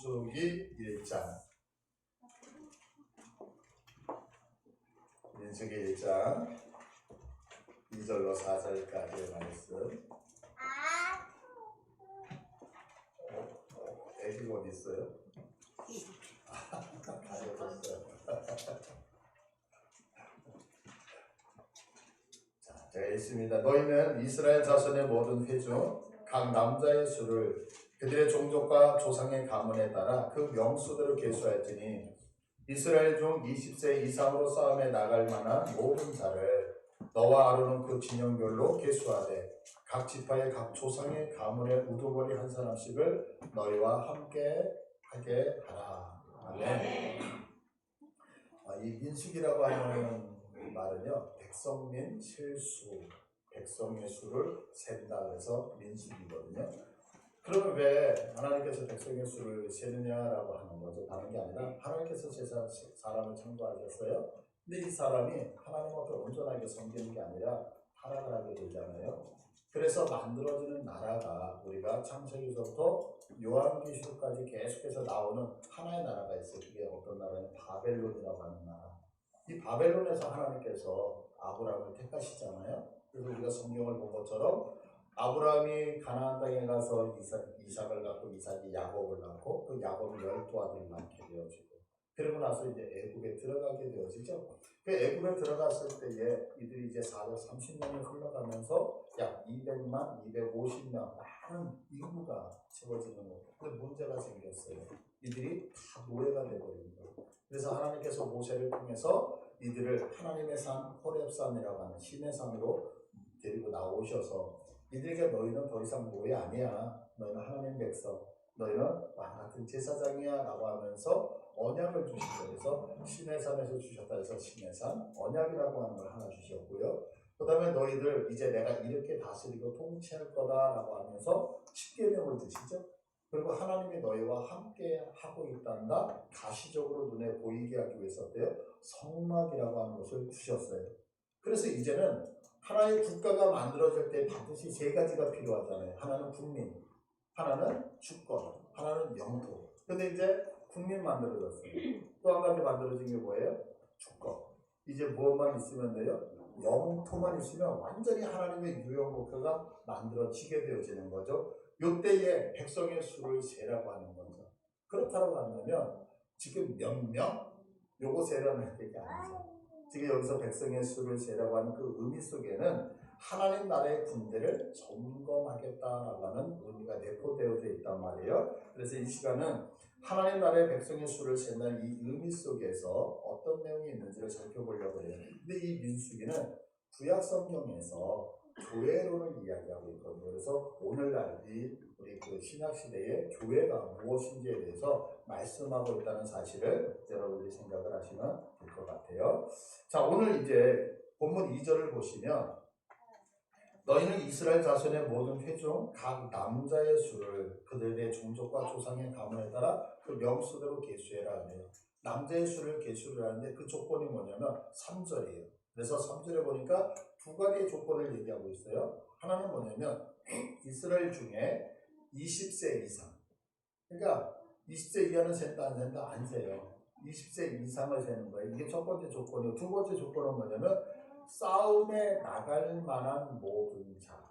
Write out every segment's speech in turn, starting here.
민수기 1장 민수기 1장 2절로 4절까지의 말씀. 애기 어디 있어요? 가져왔어요. 자, 제가 읽습니다. 너희는 이스라엘 자손의 모든 회 중 각 남자의 수를 그들의 종족과 조상의 가문에 따라 그 명수대로 계수하였더니 이스라엘 중 20세 이상으로 싸움에 나갈 만한 모든 자를 너와 아론은 그 진영별로 계수하되 각 지파의 각 조상의 가문에 우두머리 한 사람씩을 너희와 함께 하게 하라. 아멘. 이 민수기라고 하는 말은요, 백성민 실수, 백성의 수를 센다 그래서 민수기거든요. 그러면 왜 하나님께서 백성의 수를 세느냐라고 하는 거죠. 다른 게 아니라 하나님께서 사람을 창조하셨어요. 근데 이 사람이 하나님 앞에 온전하게 섬기는 게 아니라 타락을 하게 되잖아요. 그래서 만들어지는 나라가 우리가 창세기서부터 요한계시록까지 계속해서 나오는 하나의 나라가 있어요. 그게 어떤 나라냐면 바벨론이라고 하는 나라. 이 바벨론에서 하나님께서 아브라함을 택하시잖아요. 그래서 우리가 성경을 본 것처럼 아브라함이 가나안 땅에 가서 이삭을 낳고 이삭이 야곱을 낳고 그 야곱이 12아들을 낳게 되어지고 그러고 나서 이제 애굽에 들어가게 되어지죠. 그 애굽에 들어갔을 때에 이들이 이제 430년이 흘러가면서 약 200만, 250명 많은 인구가 채워지는 거예요. 근데 문제가 생겼어요. 이들이 다 노예가 되어버린 거예요. 그래서 하나님께서 모세를 통해서 이들을 하나님의 산 호렙산이라고 하는 신의 산으로 데리고 나오셔서 이들에게 너희는 더 이상 노예 아니야. 너희는 하나님 백성. 너희는 왕 같은 제사장이야 라고 하면서 언약을 주시고 그래서 신의 산에서 주셨다 해서 신의 산 언약이라고 하는 걸 하나 주셨고요. 그 다음에 너희들 이제 내가 이렇게 다스리고 통치할 거다 라고 하면서 십계명을 주시죠. 그리고 하나님이 너희와 함께 하고 있단다 가시적으로 눈에 보이게 하기 위해서 어때요? 성막이라고 하는 것을 주셨어요. 그래서 이제는 하나의 국가가 만들어질 때 반드시 세 가지가 필요하잖아요. 하나는 국민, 하나는 주권, 하나는 영토. 근데 이제 국민 만들어졌어요. 또 한 가지 만들어진 게 뭐예요? 주권. 이제 무엇만 있으면 돼요? 영토만 있으면 완전히 하나님의 유형 국가가 만들어지게 되어지는 거죠. 이때에 백성의 수를 세라고 하는 거죠. 그렇다고 한다면 지금 몇 명? 요거 세라는 게 아니죠. 지금 여기서 백성의 수를 세라고 하는 그 의미 속에는 하나님 나라의 군대를 점검하겠다라고 하는 의미가 내포되어져 있단 말이에요. 그래서 이 시간은 하나님 나라의 백성의 수를 센다는 이 의미 속에서 어떤 내용이 있는지를 살펴보려고 해요. 근데 이 민수기는 구약 성경에서 교회론을 이야기하고 있거든요. 그래서 오늘날 우리 그 신약 시대의 교회가 무엇인지에 대해서 말씀하고 있다는 사실을 여러분들이 생각을 하시면 될 것 같아요. 자, 오늘 이제 본문 2절을 보시면 너희는 이스라엘 자손의 모든 회 중 각 남자의 수를 그들의 종족과 조상의 가문에 따라 그 명수대로 계수해라 하네요. 남자의 수를 계수를 하는데 그 조건이 뭐냐면 3절이에요. 그래서 3절에 보니까 두 가지의 조건을 얘기하고 있어요. 하나는 뭐냐면 이스라엘 중에 20세 이상. 그러니까 20세 이하는 센다 안 센다 안 세요. 20세 이상을 세는 거예요. 이게 첫 번째 조건이고 두 번째 조건은 뭐냐면 싸움에 나갈 만한 모든 자.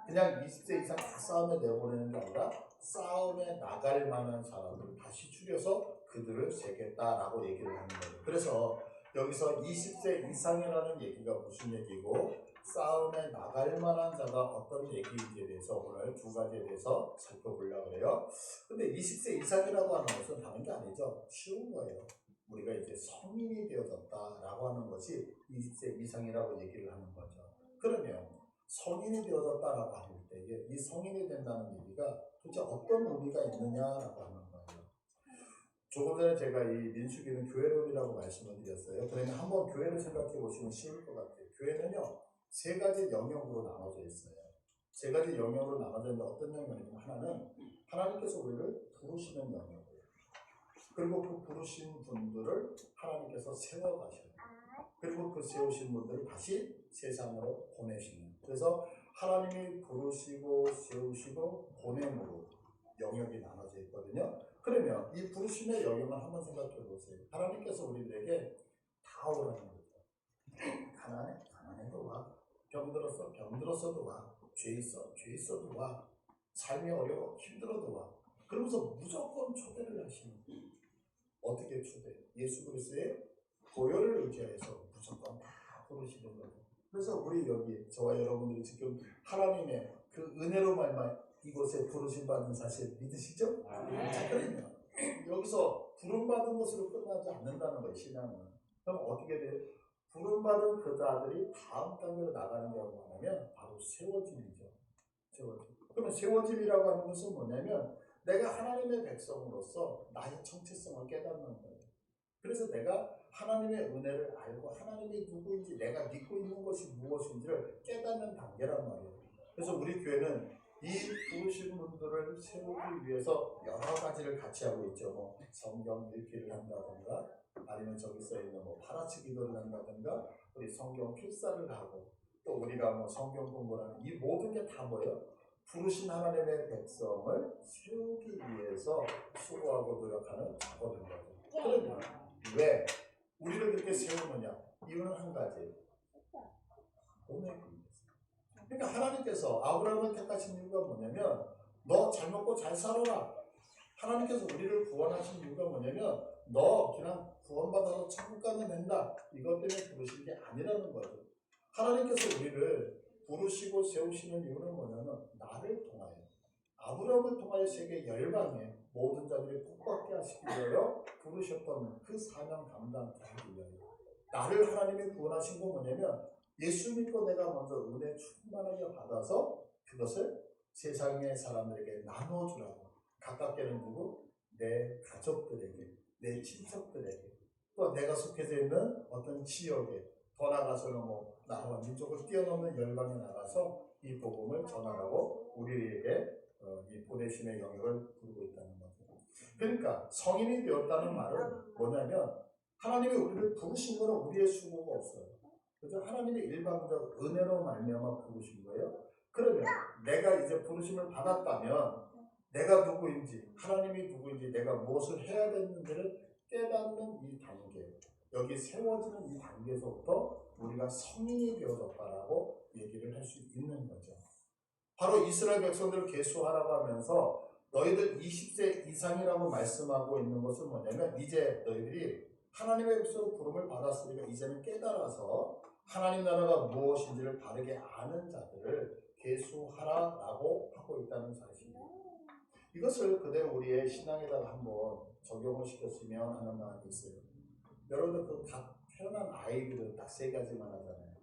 그냥 20세 이상 다 싸움에 내보내는 게 아니라 싸움에 나갈 만한 사람들을 다시 추려서 그들을 세겠다라고 얘기를 하는 거예요. 그래서 여기서 20세 이상이라는 얘기가 무슨 얘기고 싸움에 나갈 만한 자가 어떤 얘기인지에 대해서 오늘 두 가지에 대해서 살펴보려고 해요. 근데 20세 이상이라고 하는 것은 다른 게 아니죠. 쉬운 거예요. 우리가 이제 성인이 되어졌다라고 하는 것이 20세 이상이라고 얘기를 하는 거죠. 그러면 성인이 되어졌다라고 하는 때에 이 성인이 된다는 얘기가 도대체 어떤 의미가 있느냐라고 하는 거예요. 조금 전에 제가 이 민수기는 교회론이라고 말씀을 드렸어요. 그러면 한번 교회를 생각해 보시면 쉬울 것 같아요. 교회는요, 세 가지 영역으로 나눠져 있어요. 세 가지 영역으로 나눠져 있는데 어떤 영역이냐면 하나는 하나님께서 우리를 부르시는 영역이에요. 그리고 그 부르신 분들을 하나님께서 세워가셔요. 그리고 그 세우신 분들을 다시 세상으로 보내시는. 그래서 하나님이 부르시고 세우시고 보냄으로 영역이 나눠져 있거든요. 이 부르심의 영역을 한번 생각해 보세요. 하나님께서 우리들에게 다 오라는 거죠. 가난해도 와. 병들었어도 와. 죄 있어도 와. 삶이 어려워, 힘들어도 와. 그러면서 무조건 초대를 하시는 거예요. 어떻게 초대? 예수 그리스도의 보혈을 의지해서 무조건 다 부르시는 거예요. 그래서 우리 여기 저와 여러분들이 지금 하나님의 그 은혜로 말만 이곳에 부르심 받은 사실 믿으시죠? 자, 그러면 여기서 부름받은 것으로 끝나지 않는다는 거예요, 신앙은. 그럼 어떻게 돼요? 부름받은 그 자들이 다음 단계로 나가는 게 뭐냐면 바로 세워짐이죠. 세워짐. 그러면 세워짐이라고 하는 것은 뭐냐면 내가 하나님의 백성으로서 나의 정체성을 깨닫는 거예요. 그래서 내가 하나님의 은혜를 알고 하나님이 누구인지 내가 믿고 있는 것이 무엇인지를 깨닫는 단계란 말이에요. 그래서 우리 교회는 이 부르신 분들을 세우기 위해서 여러 가지를 같이 하고 있죠. 뭐 성경 읽기를 한다든가 아니면 저기 써있는 뭐 파라치 기도를 한다든가 우리 성경 필사를 하고 또 우리가 뭐 성경 공부를 하는 이 모든 게 다 뭐예요? 부르신 하나님의 백성을 세우기 위해서 수고하고 노력하는 작업인 거죠. 그러면 왜 우리를 그렇게 세우느냐? 이유는 한 가지. 몸의 근에서. 그러니까 하나님께서 아브라함을 택하신 이유가 뭐냐면 너 잘 먹고 잘 살아라. 하나님께서 우리를 구원하신 이유가 뭐냐면 너 그냥 구원받아서 천국 가면 된다. 이것 때문에 부르신 게 아니라는 거죠. 하나님께서 우리를 부르시고 세우시는 이유는 뭐냐면 나를 통하여 아브라함을 통하여 세계 열방에 모든 자들이 복받게 하시기 위하여 부르셨던 그 사명 감당하기 위하여 나를 하나님이 구원하신 건 뭐냐면 예수 믿고 내가 먼저 은혜 충만하게 받아서 그것을 세상의 사람들에게 나눠주라고. 가깝게는 누구? 내 가족들에게, 내 친척들에게, 또 내가 속해져 있는 어떤 지역에, 더 나아가서는 뭐 나라와 민족을 뛰어넘는 열방에 나가서 이 복음을 전하라고 우리에게 이 보내심의 영역을 부르고 있다는 거죠. 그러니까 성인이 되었다는 말은 뭐냐면 하나님이 우리를 부르신 거는 우리의 수고가 없어요. 그래서 하나님의 일방적 은혜로 말미암아 부르신 거예요. 그러면 내가 이제 부르심을 받았다면 내가 누구인지, 하나님이 누구인지, 내가 무엇을 해야 되는지를 깨닫는 이 단계, 여기 세워지는 이 단계에서부터 우리가 성인이 되어졌다라고 얘기를 할 수 있는 거죠. 바로 이스라엘 백성들을 계수하라고 하면서 너희들 20세 이상이라고 말씀하고 있는 것은 뭐냐면 이제 너희들이 하나님의 백성으로 부름을 받았으니까 이제는 깨달아서 하나님 나라가 무엇인지를 바르게 아는 자들을 계수하라라고 하고 있다는 사실입니다. 이것을 그대로 우리의 신앙에다가 한번 적용을 시켰으면 하는 마음이 있어요. 여러분들 그 다 태어난 아이들은 딱 세 가지만 하잖아요.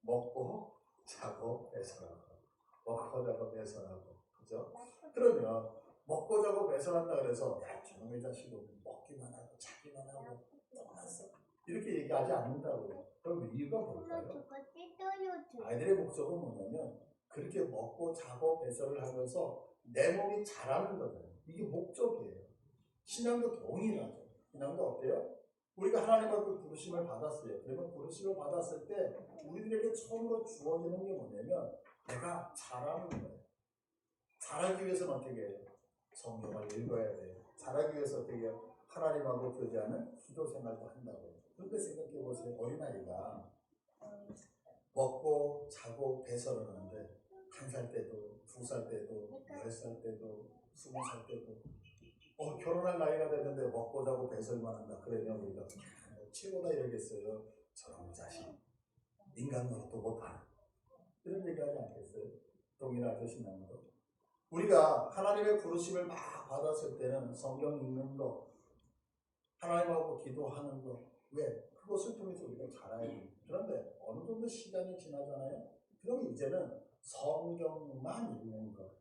먹고 자고 배설하고. 먹고 자고 배설하고. 그죠? 그러면 먹고 자고 배설한다 그래서 야 저놈의 자식은 먹기만 하고 자기만 하고 떠났어. 이렇게 얘기하지 않는다고요. 그럼 이유가 뭘까요? 아이들의 목적은 뭐냐면 그렇게 먹고 자고 배설을 하면서 내 몸이 자라는 거잖아요. 이게 목적이에요. 신앙도 동일하죠. 신앙도 어때요? 우리가 하나님 앞에 부르심을 받았어요. 그러면 부르심을 받았을 때 우리들에게 처음으로 주어지는 게 뭐냐면 내가 자라는 거예요. 자라기 위해서는 어떻게 해요? 성경을 읽어야 돼요. 자라기 위해서 어떻게 해요? 하나님하고 교제하는 기도 생활도 한다고요. 그런데 생각해 보세요. 어린아이가 먹고 자고 배설을 하는데 1살 때도, 2살 때도, 10살 때도, 20살 때도 결혼할 나이가 됐는데 먹고 자고 배설만 한다. 그러면 우리가 최고다 이러겠어요. 저런 자식 인간 노릇도 못하는 이런 얘기하지 않겠어요? 동일하죠. 신앙도. 우리가 하나님의 부르심을 막 받았을 때는 성경 읽는 거, 하나님하고 기도하는 거, 왜? 그것을 통해서 우리가 자라야 됩니다. 그런데 어느 정도 시간이 지나잖아요. 그럼 이제는 성경만 읽는 것,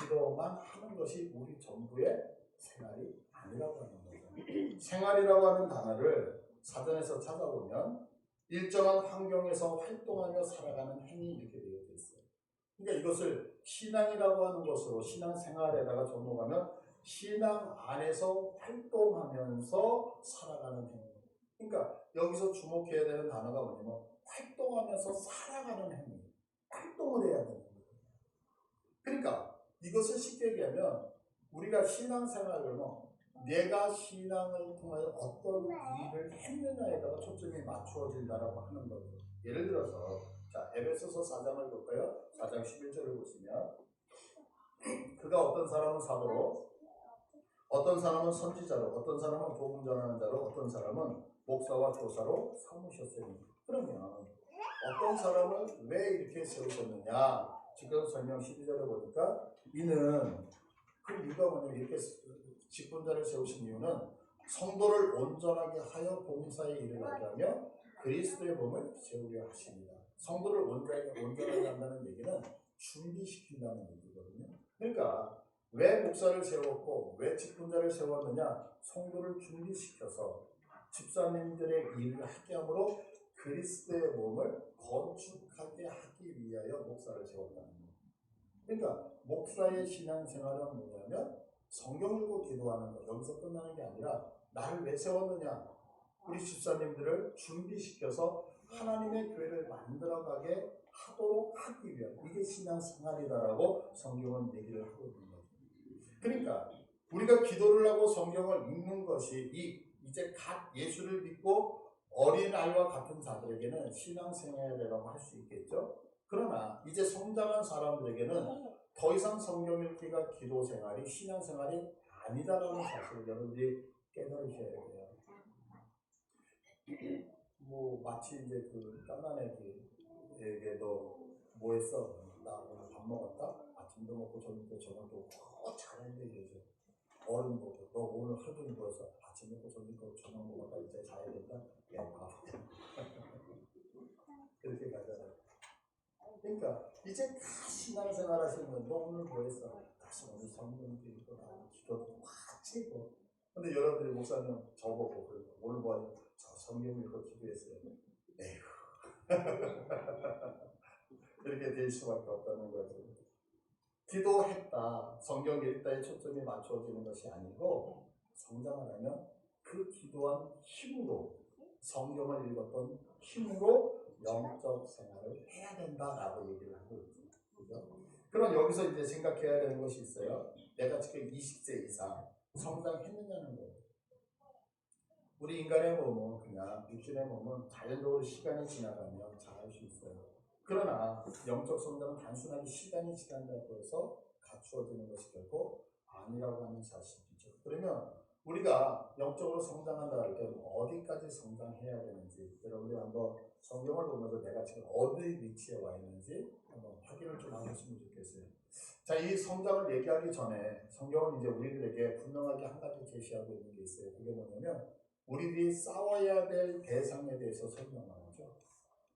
기도만 하는 것이 우리 전부의 생활이 아니라고 하는 거죠. 생활이라고 하는 단어를 사전에서 찾아보면 일정한 환경에서 활동하며 살아가는 행위 이렇게 되어 있어요. 그러니까 이것을 신앙이라고 하는 것으로 신앙생활에다가 접목하면 신앙 안에서 활동하면서 살아가는 행위. 그러니까 여기서 주목해야 되는 단어가 뭐냐면 활동하면서 살아가는 행위. 활동을 해야 되는 거예요. 그러니까 이것을 쉽게 얘기하면 우리가 신앙생활을 내가 신앙을 통하여 어떤 일을 했느냐에다가 초점이 맞추어진다라고 하는 거죠. 예를 들어서 자 에베소서 4장을 볼까요? 4장 11절을 보시면 그가 어떤 사람은 사도로 어떤 사람은 선지자로 어떤 사람은 복음 전하는 자로 어떤 사람은 목사와 교사로 삼으셨으니 그러면 어떤 사람을 왜 이렇게 세우셨느냐 지금 설명 12절에 보니까 이는 그 이유가 뭐냐면 이렇게 직분자를 세우신 이유는 성도를 온전하게 하여 봉사에 이르게 하며 그리스도의 몸을 세우려 하십니다. 성도를 온전하게 한다는 얘기는 준비시킨다는 얘기거든요. 그러니까 왜 목사를 세웠고 왜 직분자를 세웠느냐? 성도를 준비시켜서 집사님들의 일을 하게 함으로 그리스도의 몸을 건축하게 하기 위하여 목사를 세웠다는 거예요. 그러니까 목사의 신앙생활은 뭐냐면 성경 읽고 기도하는 거 여기서 끝나는 게 아니라 나를 왜 세웠느냐? 우리 집사님들을 준비시켜서 하나님의 교회를 만들어가게 하도록 하기 위한 이게 신앙생활이다라고 성경은 얘기를 하고 있는 거죠. 그러니까 우리가 기도를 하고 성경을 읽는 것이 이제 갓 예수를 믿고 어린아이와 같은 자들에게는 신앙생활이라고 할 수 있겠죠. 그러나 이제 성장한 사람들에게는 더 이상 성경 읽기가 기도 생활이 신앙생활이 아니다라는 사실을 여러분들이 깨달으셔야 돼요. 뭐 마치 이제 그 깐난애기에게 너 뭐 했어? 나 오늘 밥 먹었다? 아침도 먹고 저녁도 잘했는데 이러죠. 어른 보고 너 오늘 하루 종일 뭐했어? 아침 먹고 저녁 먹었다 이제 자야 된다? 야 밥. 그렇게 가잖아요. 그러니까 이제 다 신앙생활 하시면 너 오늘 뭐 했어? 다시 오늘 성경도 읽고 나오고 기도도 같이 읽고 근데 여러분들이 목사님 저보고 오늘 뭐 하냐? 저 성경 읽고 기도했어요. 에휴 이렇게 될 수밖에 없다는 거죠. 기도했다, 성경 읽다에 초점이 맞춰지는 것이 아니고 성장을 하면 그 기도한 힘으로 성경을 읽었던 힘으로 영적 생활을 해야 된다라고 얘기를 하고 있죠. 그죠? 그럼 여기서 이제 생각해야 되는 것이 있어요. 내가 지금 20세 이상 성장했느냐는 거예요. 우리 인간의 몸은 그냥 육신의 몸은 자연적으로 시간이 지나가면 자랄 수 있어요. 그러나 영적 성장은 단순하게 시간이 지난다고 해서 갖추어지는 것이 결코 아니라고 하는 사실이죠. 그러면 우리가 영적으로 성장한다 할 때 어디까지 성장해야 되는지 여러분들이 한번 성경을 보면서 내가 지금 어디 위치에 와 있는지 한번 확인을 좀 하셨으면 좋겠어요. 자, 이 성장을 얘기하기 전에 성경은 이제 우리들에게 분명하게 한 가지 제시하고 있는 게 있어요. 그게 뭐냐면 우리들이 싸워야 될 대상에 대해서 설명하죠.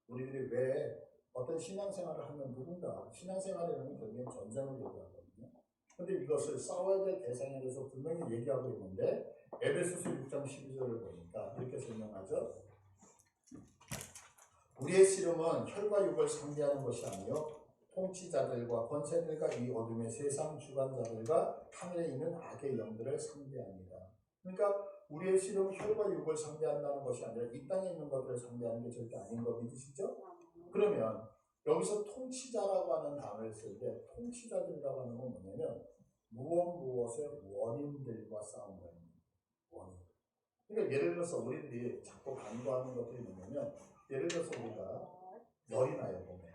우리들이 왜 어떤 신앙생활을 하면 누군가 신앙생활이라는 결국엔 전쟁을 얘기하거든요. 그런데 이것을 싸워야 될 대상에 대해서 분명히 얘기하고 있는데 에베소서 6장 12절을 보니까 이렇게 설명하죠. 우리의 씨름은 혈과 육을 상대하는 것이 아니요 통치자들과 권세들과 이 어둠의 세상 주관자들과 하늘에 있는 악의 영들을 상대합니다. 그러니까 우리의 씨름은 혈과 육을 상대한다는 것이 아니라 이 땅에 있는 것들을 상대하는 게 절대 아닌 거 믿으시죠? 그러면 여기서 통치자라고 하는 단어를 쓸 때 통치자들이라고 하는 건 뭐냐면 무엇의 원인들과 싸운다는 거예요. 원인. 그러니까 예를 들어서 우리들이 자꾸 간과하는 것들이 뭐냐면 예를 들어서 우리가 열이 나요 몸에.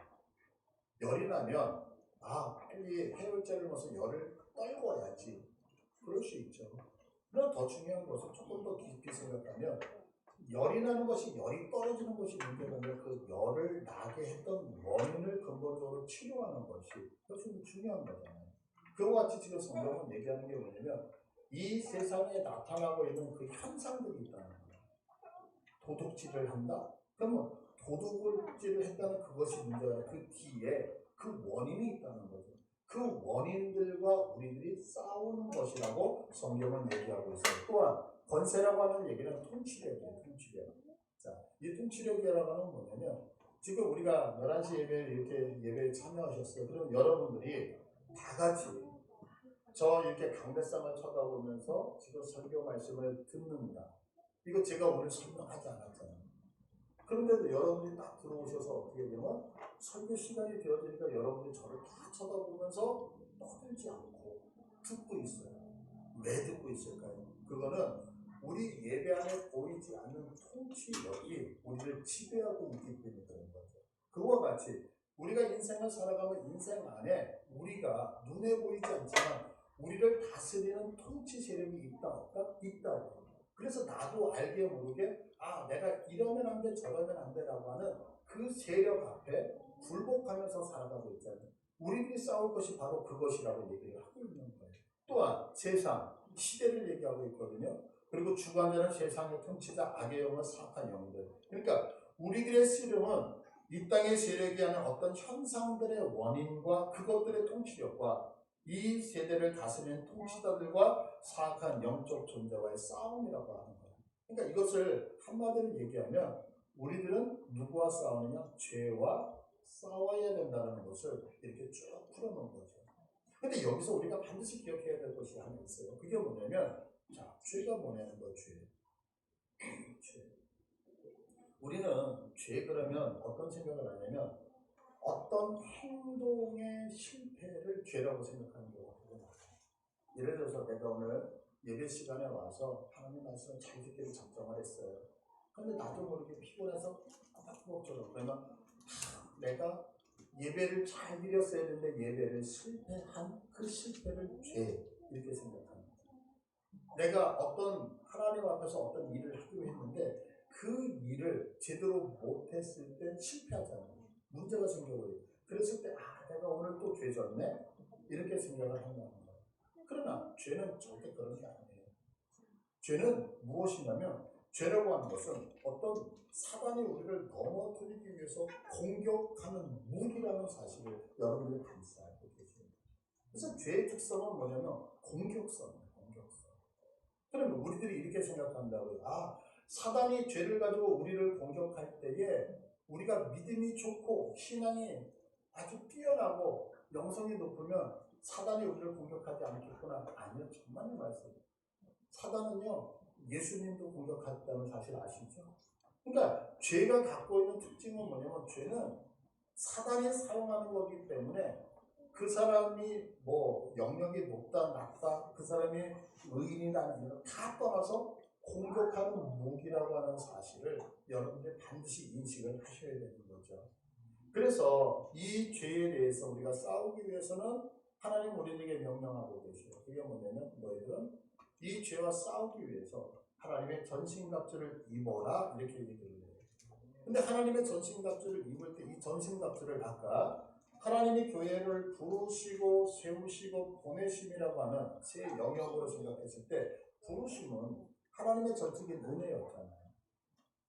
열이 나면 빨리 해열제를 먹어서 열을 떨궈야지. 그럴 수 있죠. 그러나 더 중요한 것은 조금 더 깊이 생각하면 열이 나는 것이 열이 떨어지는 것이 문제가 아니라 그 열을 나게 했던 원인을 근본적으로 치료하는 것이 훨씬 중요한 거잖아요. 그와 같이 지금 성경은 얘기하는 게 뭐냐면 이 세상에 나타나고 있는 그 현상들이 있다는 거예요. 도둑질을 한다? 그러면 도둑질을 했다는 그것이 문제가 아니라 그 뒤에 그 원인이 있다는 거죠. 그 원인들과 우리들이 싸우는 것이라고 성경은 얘기하고 있어요. 또한 권세라고 하는 얘기는 통치력이에요. 통치력. 자, 이 통치력이라고 하는 건 뭐냐면 지금 우리가 11시 예배에 이렇게 예배에 참여하셨어요. 그럼 여러분들이 다 같이 저 이렇게 강대상을 쳐다보면서 지금 설교 말씀을 듣는다. 이거 제가 오늘 설명하지 않았잖아요. 그런데도 여러분들이 딱 들어오셔서 어떻게 되면 설교 시간이 되어지니까 여러분들이 저를 다 쳐다보면서 떠들지 않고 듣고 있어요. 왜 듣고 있을까요? 그거는 우리 예배 안에 보이지 않는 통치력이 우리를 지배하고 있기 때문에 그런 거죠. 그와 같이 우리가 인생을 살아가면 인생 안에 우리가 눈에 보이지 않지만 우리를 다스리는 통치 세력이 있다 없다? 있다. 그래서 나도 알게 모르게 내가 이러면 안 돼 저러면 안 돼라고 하는 그 세력 앞에 굴복하면서 살아가고 있잖아요. 우리들이 싸울 것이 바로 그것이라고 얘기를 하고 있는 거예요. 또한 세상, 시대를 얘기하고 있거든요. 그리고 주관자는 세상의 통치자, 악의 영은 사악한 영들. 그러니까 우리들의 씨름은 이 땅의 세력이 하는 어떤 현상들의 원인과 그것들의 통치력과 이 세대를 다스리는 통치자들과 사악한 영적 존재와의 싸움이라고 하는 거예요. 그러니까 이것을 한마디로 얘기하면 우리들은 누구와 싸우느냐? 죄와 싸워야 된다는 것을 이렇게 쭉 풀어놓은 거죠. 근데 여기서 우리가 반드시 기억해야 될 것이 하나 있어요. 그게 뭐냐면, 죄가 뭐냐는 거예요, 죄. 우리는 죄 그러면 어떤 생각을 하냐면, 어떤 행동의 실패를 죄라고 생각하는 경우가 되게 많아요. 예를 들어서 내가 오늘 예배 시간에 와서 하나님 말씀을 잘 듣기를 작정을 했어요. 근데 나도 모르게 피곤해서 빠박빠박처럼 그러면 내가 예배를 잘 드렸어야 되는데 예배를 실패한 그 실패를 죄 이렇게 생각합니다. 내가 어떤 하나님 앞에서 어떤 일을 하기로 했는데 그 일을 제대로 못했을 때 실패하잖아요. 문제가 생겨버려요. 그랬을 때 내가 오늘 또 죄 졌네? 이렇게 생각을 한다는 거예요. 그러나 죄는 절대 그런 게 아니에요. 죄는 무엇이냐면 죄라고 하는 것은 어떤 사단이 우리를 넘어뜨리기 위해서 공격하는 무기라는 사실을 여러분들이 반드시 알고 계십니다. 그래서 죄의 특성은 뭐냐면 공격성이에요. 공격성. 그러면 우리들이 이렇게 생각한다고요. 사단이 죄를 가지고 우리를 공격할 때에 우리가 믿음이 좋고 신앙이 아주 뛰어나고 영성이 높으면 사단이 우리를 공격하지 않겠구나. 아니요. 정말 말씀이에요. 사단은요. 예수님도 공격했다는 사실 아시죠? 그러니까 죄가 갖고 있는 특징은 뭐냐면 죄는 사단이 사용하는 거기 때문에 그 사람이 뭐 영역이 높다 낮다 그 사람이 의인이나 아니면 다 떠나서 공격하는 무기라고 하는 사실을 여러분들이 반드시 인식을 하셔야 되는 거죠. 그래서 이 죄에 대해서 우리가 싸우기 위해서는 하나님 우리에게 명령하고 계세요. 그게 뭐냐면 너희들은 이 죄와 싸우기 위해서 하나님의 전신갑주를 입어라 이렇게 얘기를 해요. 근데 하나님의 전신갑주를 입을 때 이 전신갑주를 아까 하나님이 교회를 부르시고 세우시고 보내심이라고 하는 세 영역으로 생각했을 때 부르심은 하나님의 전적인 은혜였잖아요.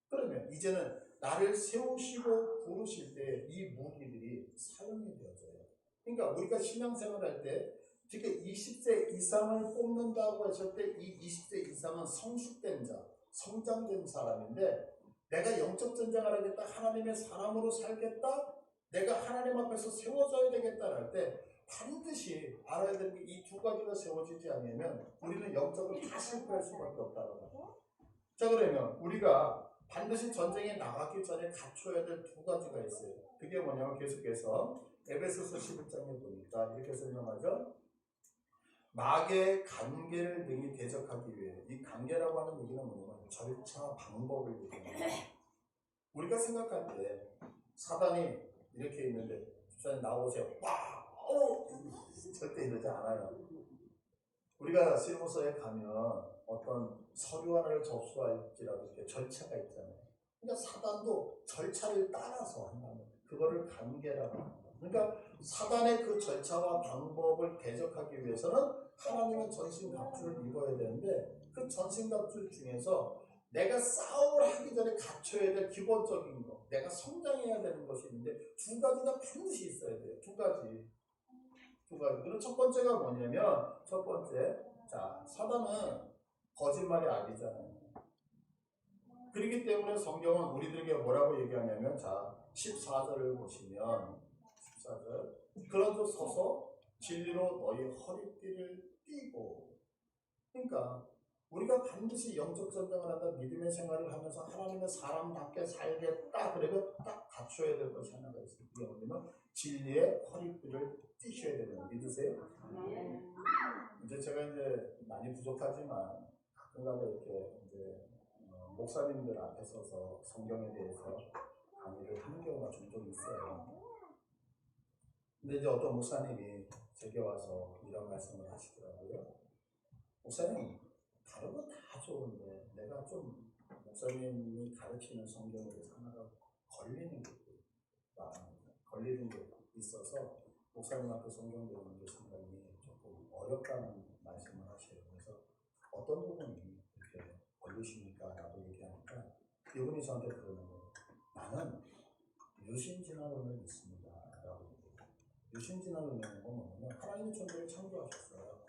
그러면 이제는 나를 세우시고 부르실 때 이 무기들이 사용이 되어져요. 그러니까 우리가 신앙생활 할 때 특히 20세 이상을 뽑는다고 했을 때 이 20세 이상은 성숙된 자, 성장된 사람인데 내가 영적 전쟁을 하겠다, 하나님의 사람으로 살겠다, 내가 하나님 앞에서 세워져야 되겠다 할 때 반드시 알아야 되는 게 이 두 가지가 세워지지 않으면 우리는 영적으로 다 실패할 수밖에 없다는 거예요. 자, 그러면 우리가 반드시 전쟁에 나가기 전에 갖춰야 될 두 가지가 있어요. 그게 뭐냐면 계속해서 에베소서 11장에 보니까 이렇게 설명하죠. 마귀의 관계를 능히 대적하기 위해 이 관계라고 하는 얘기는 뭐냐면 절차 방법을 얘기합니다. 우리가 생각할 때 사단이 이렇게 있는데 집사님 나오세요. 절대 이러지 않아요. 우리가 실무서에 가면 어떤 서류 하나를 접수할지라도 이렇게 절차가 있잖아요. 그러니까 사단도 절차를 따라서 한다는 그거를 관계라고 합니다. 그러니까 사단의 그 절차와 방법을 대적하기 위해서는 하나님은 전신갑주를 입어야 되는데 그 전신갑주 중에서 내가 싸움을 하기 전에 갖춰야 될 기본적인 거, 내가 성장해야 되는 것이 있는데 두 가지가 반드시 있어야 돼요. 두 가지. 그럼 첫 번째가 뭐냐면 첫 번째, 사단은 거짓말의 악이잖아요. 그렇기 때문에 성경은 우리들에게 뭐라고 얘기하냐면 14절을 보시면 14절 그런즉 서서 진리로 너희 허리띠를 띠고 그러니까 우리가 반드시 영적 전쟁을 한다, 믿음의 생활을 하면서 하나님의 사람답게 살겠다, 그러면 딱 갖춰야 될 것이 하나가 있어요. 그게 뭐냐면 진리의 허리띠를 띠셔야 되는 거 믿으세요? 이제 제가 이제 많이 부족하지만 가끔가다 이렇게 이제 목사님들 앞에 서서 성경에 대해서 강의를 하는 경우가 종종 있어요. 근데 이제 어떤 목사님이 제게 와서 이런 말씀을 하시더라고요. 목사님, 다른 건 다 좋은데 내가 좀 목사님이 가르치는 성경에 대해서 하나가 걸리는 게 있어서 목사님한테 성경 배우는 게 상당히 조금 어렵다는 말씀을 하셔요. 그래서 어떤 부분이 이렇게 걸리십니까? 라고 얘기하니까 이분이 저한테 그러는 거예요. 나는 유신진화론을 믿습니다. 라고 얘기해요. 유신진화론이라는 건 뭐냐면 하나님의 천지를 창조하셨어요.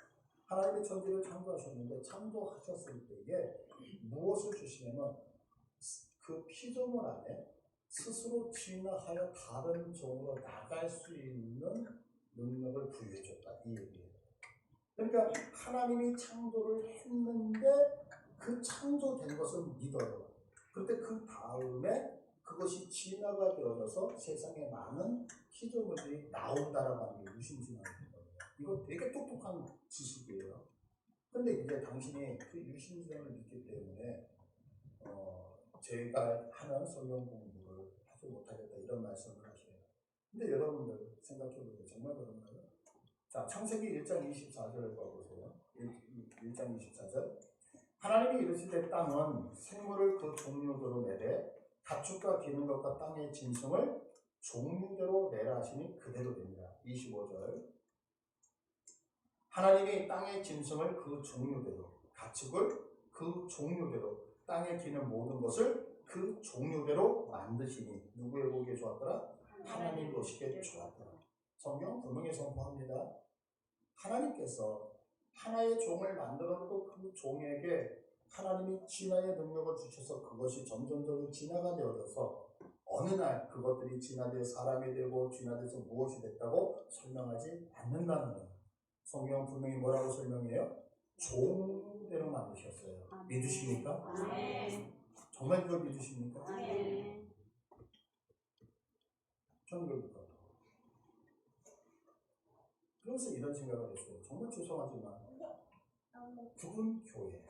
하나님의 천지를 창조하셨는데 창조하셨을 때에 무엇을 주시냐면 그 피조물 안에 스스로 진화하여 다른 종으로 나갈 수 있는 능력을 부여해줬다. 이 얘기예요. 그러니까 하나님이 창조를 했는데 그 창조된 것을 믿어요. 그런데 그 다음에 그것이 진화가 되어져서 세상에 많은 피조물들이 나온다라고 하는 게 유신진화인 거예요. 이거 되게 똑똑한 지식이에요. 근데 이제 당신이 그 유신진화를 믿기 때문에 제가 하는 성경 공부를 하지 못하겠다 이런 말씀을 하셔요. 근데 여러분들 생각해보세요. 정말 그런가요? 자, 창세기 1장 24절을 봐보세요. 1장 24절. 하나님이 이르시되 땅은 생물을 그 종류대로 내되 가축과 기는 것과 땅의 짐승을 종류대로 내라 하시니 그대로 됩니다. 25절. 하나님이 땅의 짐승을 그 종류대로, 가축을 그 종류대로, 땅에 기는 모든 것을 그 종류대로 만드시니 누구의 보기에 좋았더라? 하나님 보시기에 좋았더라. 성경 분명히 선포합니다. 하나님께서 하나의 종을 만들어 놓고 그 종에게 하나님이 진화의 능력을 주셔서 그것이 점점 진화가 되어져서 어느 날 그것들이 진화되어 사람이 되고 진화돼서 무엇이 됐다고 설명하지 않는다는 거예요. 성경 분명히 뭐라고 설명해요? 종대로 만드셨어요. 믿으십니까? 정말 그걸 믿으십니까? 저는 그걸 믿어요. 그래서 이런 생각을 했어요. 정말 죄송하지만 그분 교회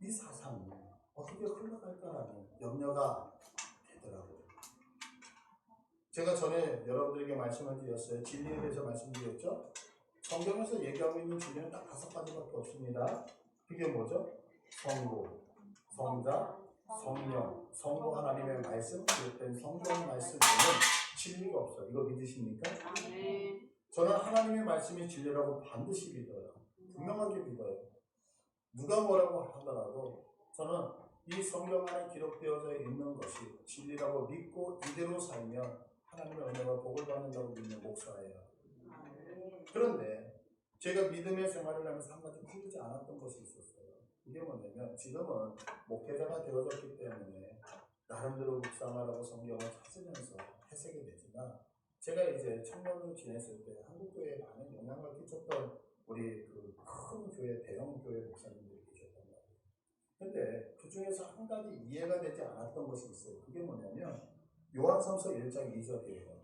이 사상이 어떻게 흘러갈까라는 염려가 되더라고요. 제가 전에 여러분들에게 말씀을 드렸어요. 진리에 대해서 말씀드렸죠. 성경에서 얘기하고 있는 진리는 딱 5가지밖에 없습니다. 그게 뭐죠? 성부, 성자, 성령, 성부 하나님의 말씀, 기록된 성경 말씀 외에는 진리가 없어요. 이거 믿으십니까? 저는 하나님의 말씀이 진리라고 반드시 믿어요. 분명하게 믿어요. 누가 뭐라고 하더라도 저는 이 성경 안에 기록되어져 있는 것이 진리라고 믿고 이대로 살면 하나님의 은혜와 복을 받는다고 믿는 목사예요. 그런데 제가 믿음의 생활을 하면서 한 가지 풀리지 않았던 것이 있었어요. 그게 뭐냐면 지금은 목회자가 되어졌기 때문에 나름대로 묵상하라고 성경을 찾으면서 해석이 되지만 제가 이제 청년으로 지냈을 때 한국교회에 많은 영향을 끼쳤던 우리 그 큰 교회, 대형 교회 목사님들이 계셨단 말이에요. 근데 그 중에서 한 가지 이해가 되지 않았던 것이 있어요. 그게 뭐냐면 요한삼서 1장 2절이에요.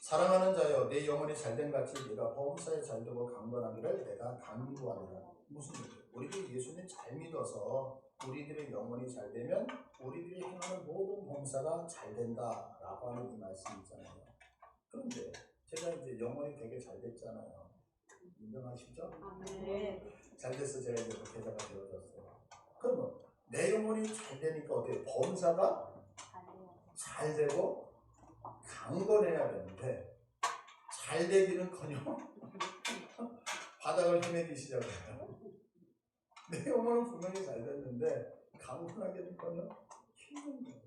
사랑하는 자여 내 영혼이 잘된 같이 네가 범사에 잘되고 강건하기를 내가 간구하노라. 무슨 얘기예요? 우리들이 예수님 잘 믿어서 우리들의 영혼이 잘되면 우리들이 행하는 모든 범사가 잘된다라고 하는 이 말씀이 있잖아요. 그런데 제가 이제 영혼이 되게 잘됐잖아요. 인정하시죠? 네. 잘돼서 제가 이제 목회자가 되어졌어요. 그러면 내 영혼이 잘되니까 어때요? 범사가 잘되고 강건해야 되는데 잘되기는커녕 바닥을 헤매기 시작해요. 내 영혼은 분명히 잘됐는데 강건하기는커녕 힘든 거예요.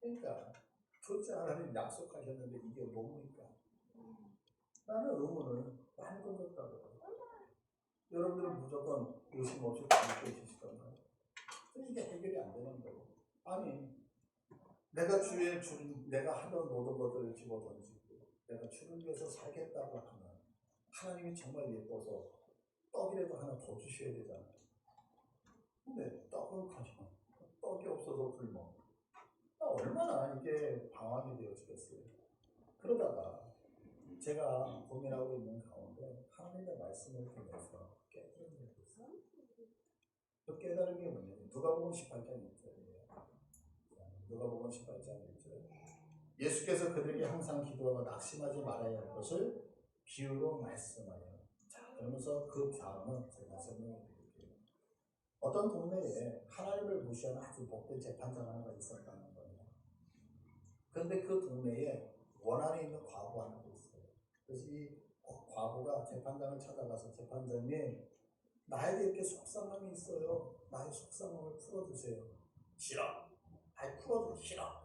그러니까 둘째 하나님 약속하셨는데 이게 뭡니까? 나는 의문을 많이 던졌다고요. 여러분들은 무조건 의심 없이 믿고 계시던가요? 이게 해결이 안 되는 거예요. 아니 내가 내가 하던 모든 것들을 집어던지고 내가 주를 위해서 살겠다고 하면 하나님이 정말 예뻐서 떡이 떡이라도 하나 더 주셔야 되잖아요. 근데 떡은 가지고 떡이 없어서 굶어. 얼마나 이게 방황이 되어지겠어요. 그러다가 제가 고민하고 있는 가운데 하나님의 말씀을 통해서 깨달은 게 있어요. 그 깨달은 게 뭐냐면 누가복음 18장 1절이에요. 누가복음 18장 1절. 예수께서 그들에게 항상 기도하고 낙심하지 말아야 할 것을 비유로 말씀하여. 자, 그러면서 그 다음은 제가 설명해 드릴게요. 어떤 동네에 하나님을 무시하는 아주 복된 재판장 하나가 있었다는 거예요. 그런데 그 동네에 원한에 있는 과부 하나가 있어요. 그래서 이 과부가 재판장을 찾아가서 재판장님, 나에게 이렇게 속상함이 있어요. 나의 속상함을 풀어주세요. 싫어. 아니 풀어줘. 싫어.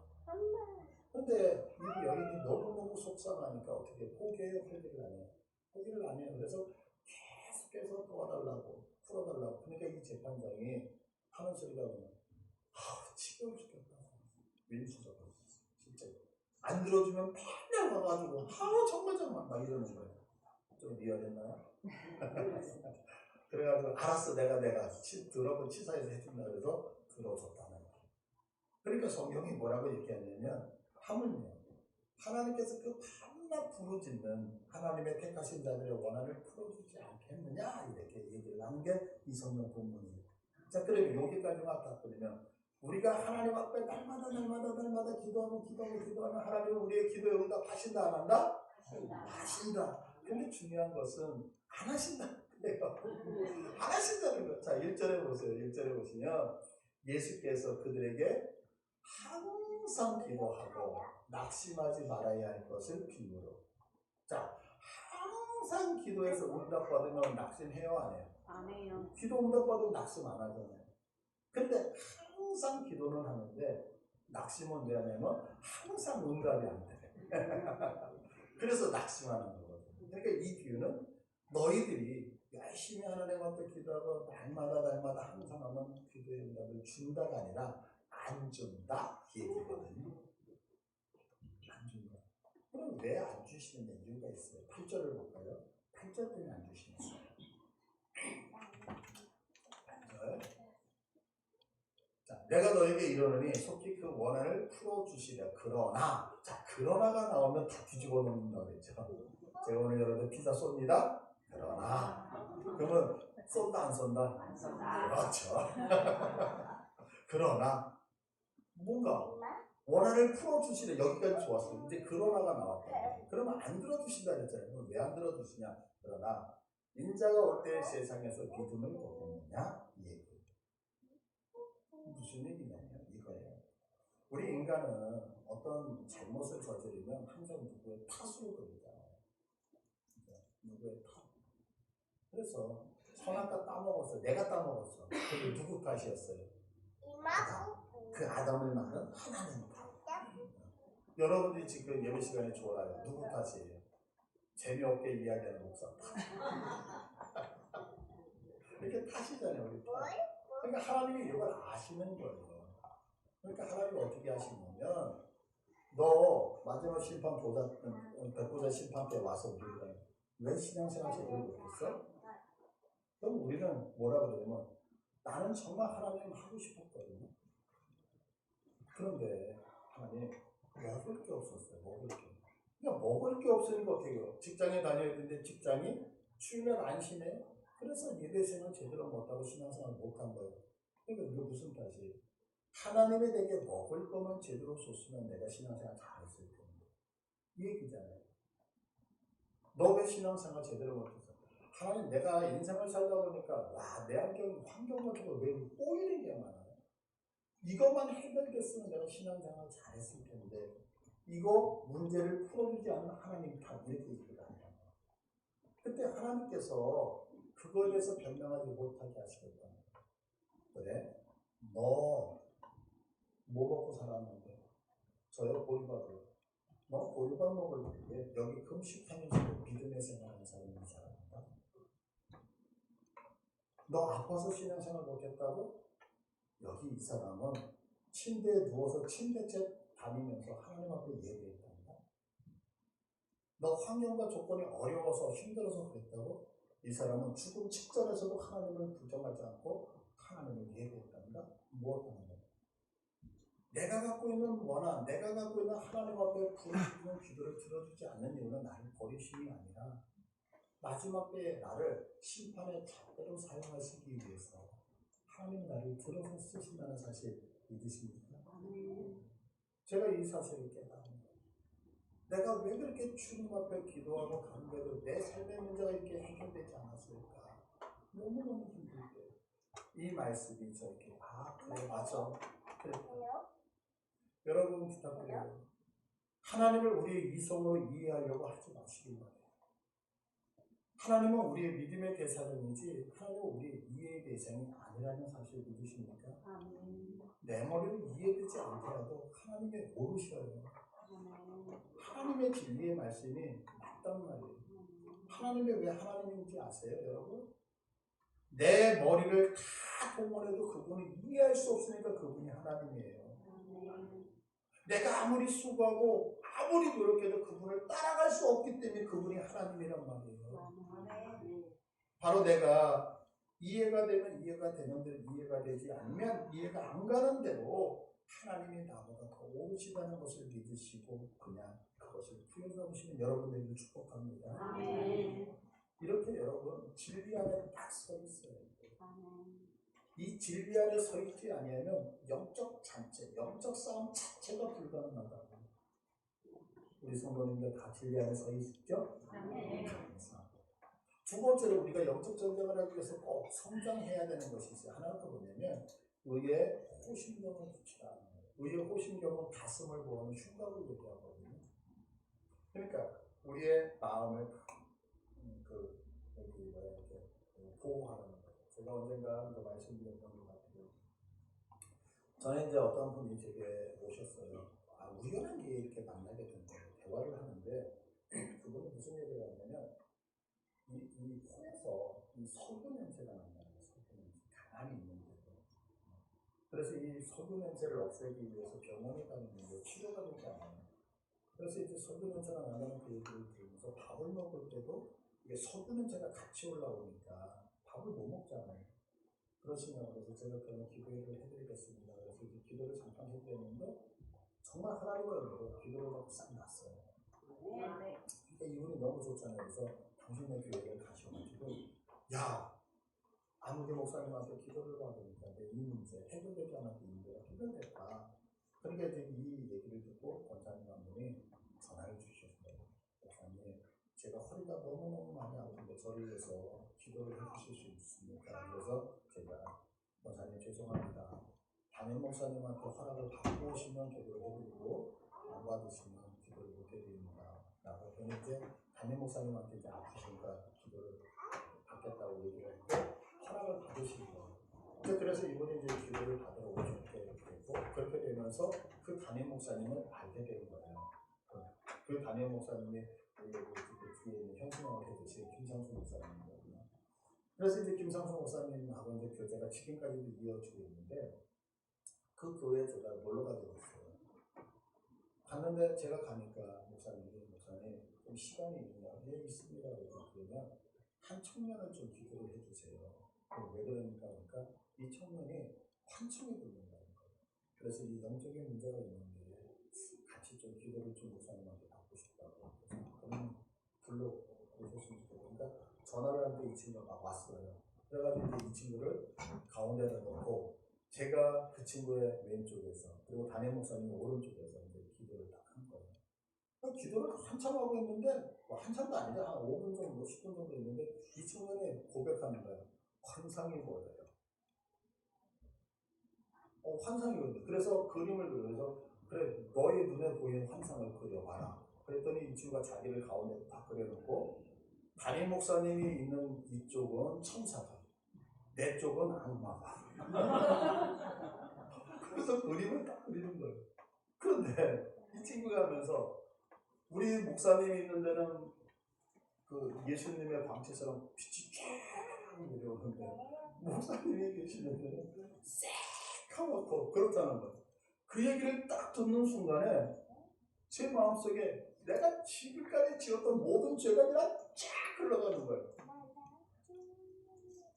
근데 이 여인이 너무너무 속상하니까 어떻게 포기해요? 포기를 안 해요. 포기를 안 해요. 그래서 계속해서 도와달라고 풀어달라고. 그러니까 이 재판장이 하는 소리가 뭐냐. 지겨워 죽겠다. 민수적으로 진짜 안 들어주면 맨날 와가지고 정말 막 이러는 거예요. 좀 리얼했나요? 그래가지고 알았어 내가 들어본 치사해서 해준다 그래서 들어줬다는 거예요. 그러니까 성경이 뭐라고 얘기하냐면 하물며 하나님께서 그 밤낮 부르짖는 하나님의 택하신 자들의 원한을 풀어주지 않겠느냐 이렇게 얘기를 하는 게 이 성경 본문이에요. 자, 그러면 여기까지만 딱 들으면 우리가 하나님 앞에 날마다 기도하면 하나님은 우리의 기도에 응답하신다 안 한다? 하신다. 근데 중요한 것은 안 하신다. 안 하신다는 거. 자, 1절에 보세요. 1절에 보시면 예수께서 그들에게 항상 기도하고 낙심하지 말아야 할 것을 비유로. 자, 항상 기도해서 응답받으면 낙심해요 안 해요? 안 해요. 기도 응답받으면 낙심 안 하잖아요. 근데 항상 기도는 하는데 낙심은 왜 하냐면 항상 응답이 안 돼. 그래서 낙심하는 거거든요. 그러니까 이 비유는 너희들이 열심히 하나님 앞에 기도하고 날마다 항상 하면 기도의 응답을 준다가 아니라 안 준다 이 얘기거든요. 안 준다. 그럼 왜 안 주시는 이유가 있어요? 8절을 볼까요? 8절 때문에 안 주시는 거예요. 8절. 자, 내가 너에게 이르노니 속히 그 원한을 풀어주시랴. 그러나, 자, 그러나가 나오면 다 뒤집어 놓는다고 그랬죠. 제가 오늘 여러분들 피자 쏩니다. 그러나, 그러면 쏜다 안 쏜다? 안 쏜다. 그렇죠. 그러나 뭔가 원한을 풀어주시랴. 여기까지 좋았어요. 이제 그러나가 나왔다. 그러면 안 들어주신다 그랬잖아요. 그럼 왜 안 들어주시냐? 그러나 인자가 올 때 세상에서 믿음을 보겠느냐? 이 얘기. 무슨 얘기냐면 이거예요. 우리 인간은 어떤 잘못을 저지르면 항상 누구의 탓으로 돌리잖아요. 누구의 탓. 그래서 선악과 따먹었어. 내가 따먹었어. 그게 누구 탓이었어요? 아담. 그 아담을 낳은 하나님 탓. 여러분들이 지금 예배 시간에 좋아요. 누구 탓이에요? 재미없게 이야기하는 목사 탓. 이렇게 탓이잖아요. 우리 탓. 그러니까 하나님이 이걸 아시는 거예요. 그러니까 하나님이 어떻게 하시냐면 너 마지막 심판 백보자 심판 때 와서 우리가 왜 신앙생활 제대로 못했어? 그럼 우리는 뭐라 그러냐면 나는 정말 하나님 하고 싶었거든요. 그런데 하나님 먹을 게 없었어요. 먹을 게. 그러니까 먹을 게 없으니까 어떻게 해요? 직장에 다녀야 되는데 직장이 추우면 안 쉬네. 그래서 예배생활 제대로 못하고 신앙생활 못한 거예요. 그러니까 이게 무슨 탓이에요? 하나님이 내게 먹을 것만 제대로 줬으면 내가 신앙생활 잘했을 텐데. 이 얘기잖아요. 너 왜 신앙생활 제대로 못했어? 하나님 내가 인생을 살다 보니까 와, 내 환경 같은 거 왜 꼬이는 게 많아요. 이것만 해결됐으면 내가 신앙생활 잘했을 텐데 이거 문제를 풀어주지 않는 하나님 다 이렇게 얘기를 한다. 그때 하나님께서 그거에 대해서 변명하지 못하게 하시겠다. 그래? 너 뭐 먹고 살았는데? 저요 보리밥을. 너 보리밥 먹을 때 여기 금식하면서도 믿음의 생활하는 사람이 사람이다. 너 아파서 신앙생활 못했다고? 여기 이 사람은 침대에 누워서 침대째 다니면서 하나님 앞에 예배했단다. 너 환경과 조건이 어려워서 힘들어서 그랬다고? 이 사람은 죽음 직전에서도 하나님을 부정하지 않고 하나님을 예배했답니다. 무엇 때문에? 내가 갖고 있는 원한, 내가 갖고 있는 하나님 앞에 부르짖는 기도를 들어주지 않는 이유는 나를 버리심이 아니라 마지막 때에 나를 심판의 잣대로 사용하시기 위해서 하나님이 나를 들어서 쓰신다는 사실 믿으십니까? 제가 이 사실을 깨달습니다. 내가 왜 그렇게 주님 앞에 기도하고 간구해도 내 삶의 문제가 이렇게 해결되지 않았을까? 너무너무 힘들 때 이 말씀이 저에게 그래 맞아. 그래. 여러분 부탁드려요. 하나님을 우리의 이성으로 이해하려고 하지 마시길 바래요. 하나님은 우리의 믿음의 대상이지 하나님은 우리의 이해의 대상이 아니라는 사실 믿으십니까? 내 머리로 이해되지 않더라도 하나님의 모르셔요. 하나님의 진리의 말씀이 맞단 말이에요. 하나님이 왜 하나님인지 아세요, 여러분? 내 머리를 다 동원해도 그분을 이해할 수 없으니까 그분이 하나님이에요. 내가 아무리 수고하고 아무리 노력해도 그분을 따라갈 수 없기 때문에 그분이 하나님이란 말이에요. 바로 내가 이해가 되면 이해가 되는 대로 이해가 되지 않으면 이해가 안 가는 대로 하나님이 나보다 더 오르시다는 것을 믿으시고 그냥 그것을 부여잡으시는 여러분들을 축복합니다. 이렇게 여러분 진리 안에 딱 서 있어요. 이 진리 안에 서 있지 아니하면 영적 잔재, 영적 싸움 자체가 불가능하다고. 우리 성도님들 다 진리 안에 서 있죠? 감사합니다. 두 번째로 우리가 영적 전쟁을 하기 위해서 꼭 성장해야 되는 것이 있어요. 하나가 뭐냐면 의의 호심경을 붙이라. 의의 호심경은 가슴을 보는 흉곽을 얘기하거든요. 그러니까 우리의 마음을 이렇게 보호하는 거예요. 제가 언젠가 말씀드렸던 것 같아요. 저는 이제 어떤 분이 제게 오셨어요. 우연한 기회에 이렇게 만나게 된 거예요. 대화를 하는데 그분은 무슨 얘기를 하냐면 이 코에서 이 석유 냄새가 난다는 거예요. 석유 냄새. 가만히 있는데도. 그래서 이 석유 냄새를 없애기 위해서 병원에 가는데 치료가 되지 않아요. 그래서 이제 석유 냄새가 나는 그 얘기를 들으면서 밥을 먹을 때도 이게 석유 냄새가 같이 올라오니까 밥을 못 먹잖아요. 그러시냐고 그래서 제가 그런 기도를 해드리겠습니다. 그래서 이제 기도를 잠깐 했는데 정말 하나님의 은혜로 기도를 하고 싹 났어요. 그러니까 이분이 너무 좋잖아요. 그래서 당신의 교회를 가셔가지고 아무개 목사님한테 기도를 받으니까 이 문제 해결되지 않았던 이 문제가 해결됐다. 그러니까 이제 이 얘기를 듣고 권사님 한 분이 전화를 주셨어요. 목사님, 제가 허리가 너무너무 많이 아픈데 저를 위해서 기도를 해주실 수 있습니까? 그래서 제가 권사님 죄송합니다. 담임 목사님한테 허락을 받고 오시면 기도를 해드리고 안 받으시면 기도를 못 해드립니다. 라고 이제 담임 목사님한테 이제 아프시니까 기도를 받겠다고 얘기를 했고 허락을 받으신 거예요. 그래서 이분이 이제 기도를 받으러 오셨게 되고 그렇게 되면서 그 담임 목사님을 알게 된 거예요. 그 담임 목사님이 그 뒤에 있는 현수막을 해주신 김상수 목사님이거든요. 그래서 이제 김상수 목사님하고 이제 교제가 지금까지도 이어지고 있는데 그 교회에 제가 놀러 가게 됐어요. 갔는데 제가 가니까 목사님 좀 시간이 있나요? 네, 있습니다. 그러면 한 청년을 좀 기도를 해주세요. 왜 그러니까 그러니까 이 청년이 환청이 들린다는 거예요. 그래서 이 영적인 문제가 있는데 같이 좀 기도를 좀 목사님한테 받고 싶다고. 그러면 불러 오셨으면 좋겠어요. 그러니까 전화를 하는데 이 친구가 막 왔어요. 그래가지고 이제 이 친구를 가운데다 놓고 제가 그 친구의 왼쪽에서 그리고 담임 목사님 오른쪽에서 이제 기도를 딱 한 거예요. 기도를 한참 하고 있는데 한참도 아니죠. 한 5분 정도, 10분 정도 있는데 이 청년이 고백하는 거예요. 환상이 보여요. 환상이 보여요. 그래서 그림을 그려서 그래 너의 눈에 보이는 환상을 그려봐라. 그랬더니 이 친구가 자기를 가운데 딱 그려놓고 담임 목사님이 있는 이쪽은 천사가 내 쪽은 악마가 그래서 그림을 딱 그리는 거예요. 그런데 이 친구가 하면서 우리 목사님이 있는 데는 그 예수님의 광채처럼 빛이 쫙 내려오는데 목사님이 계시는 데는 새카맣고 그렇다는 거예요. 그 얘기를 딱 듣는 순간에 제 마음속에 내가 지금까지 지었던 모든 죄가 그냥 쫙 흘러가는 거예요.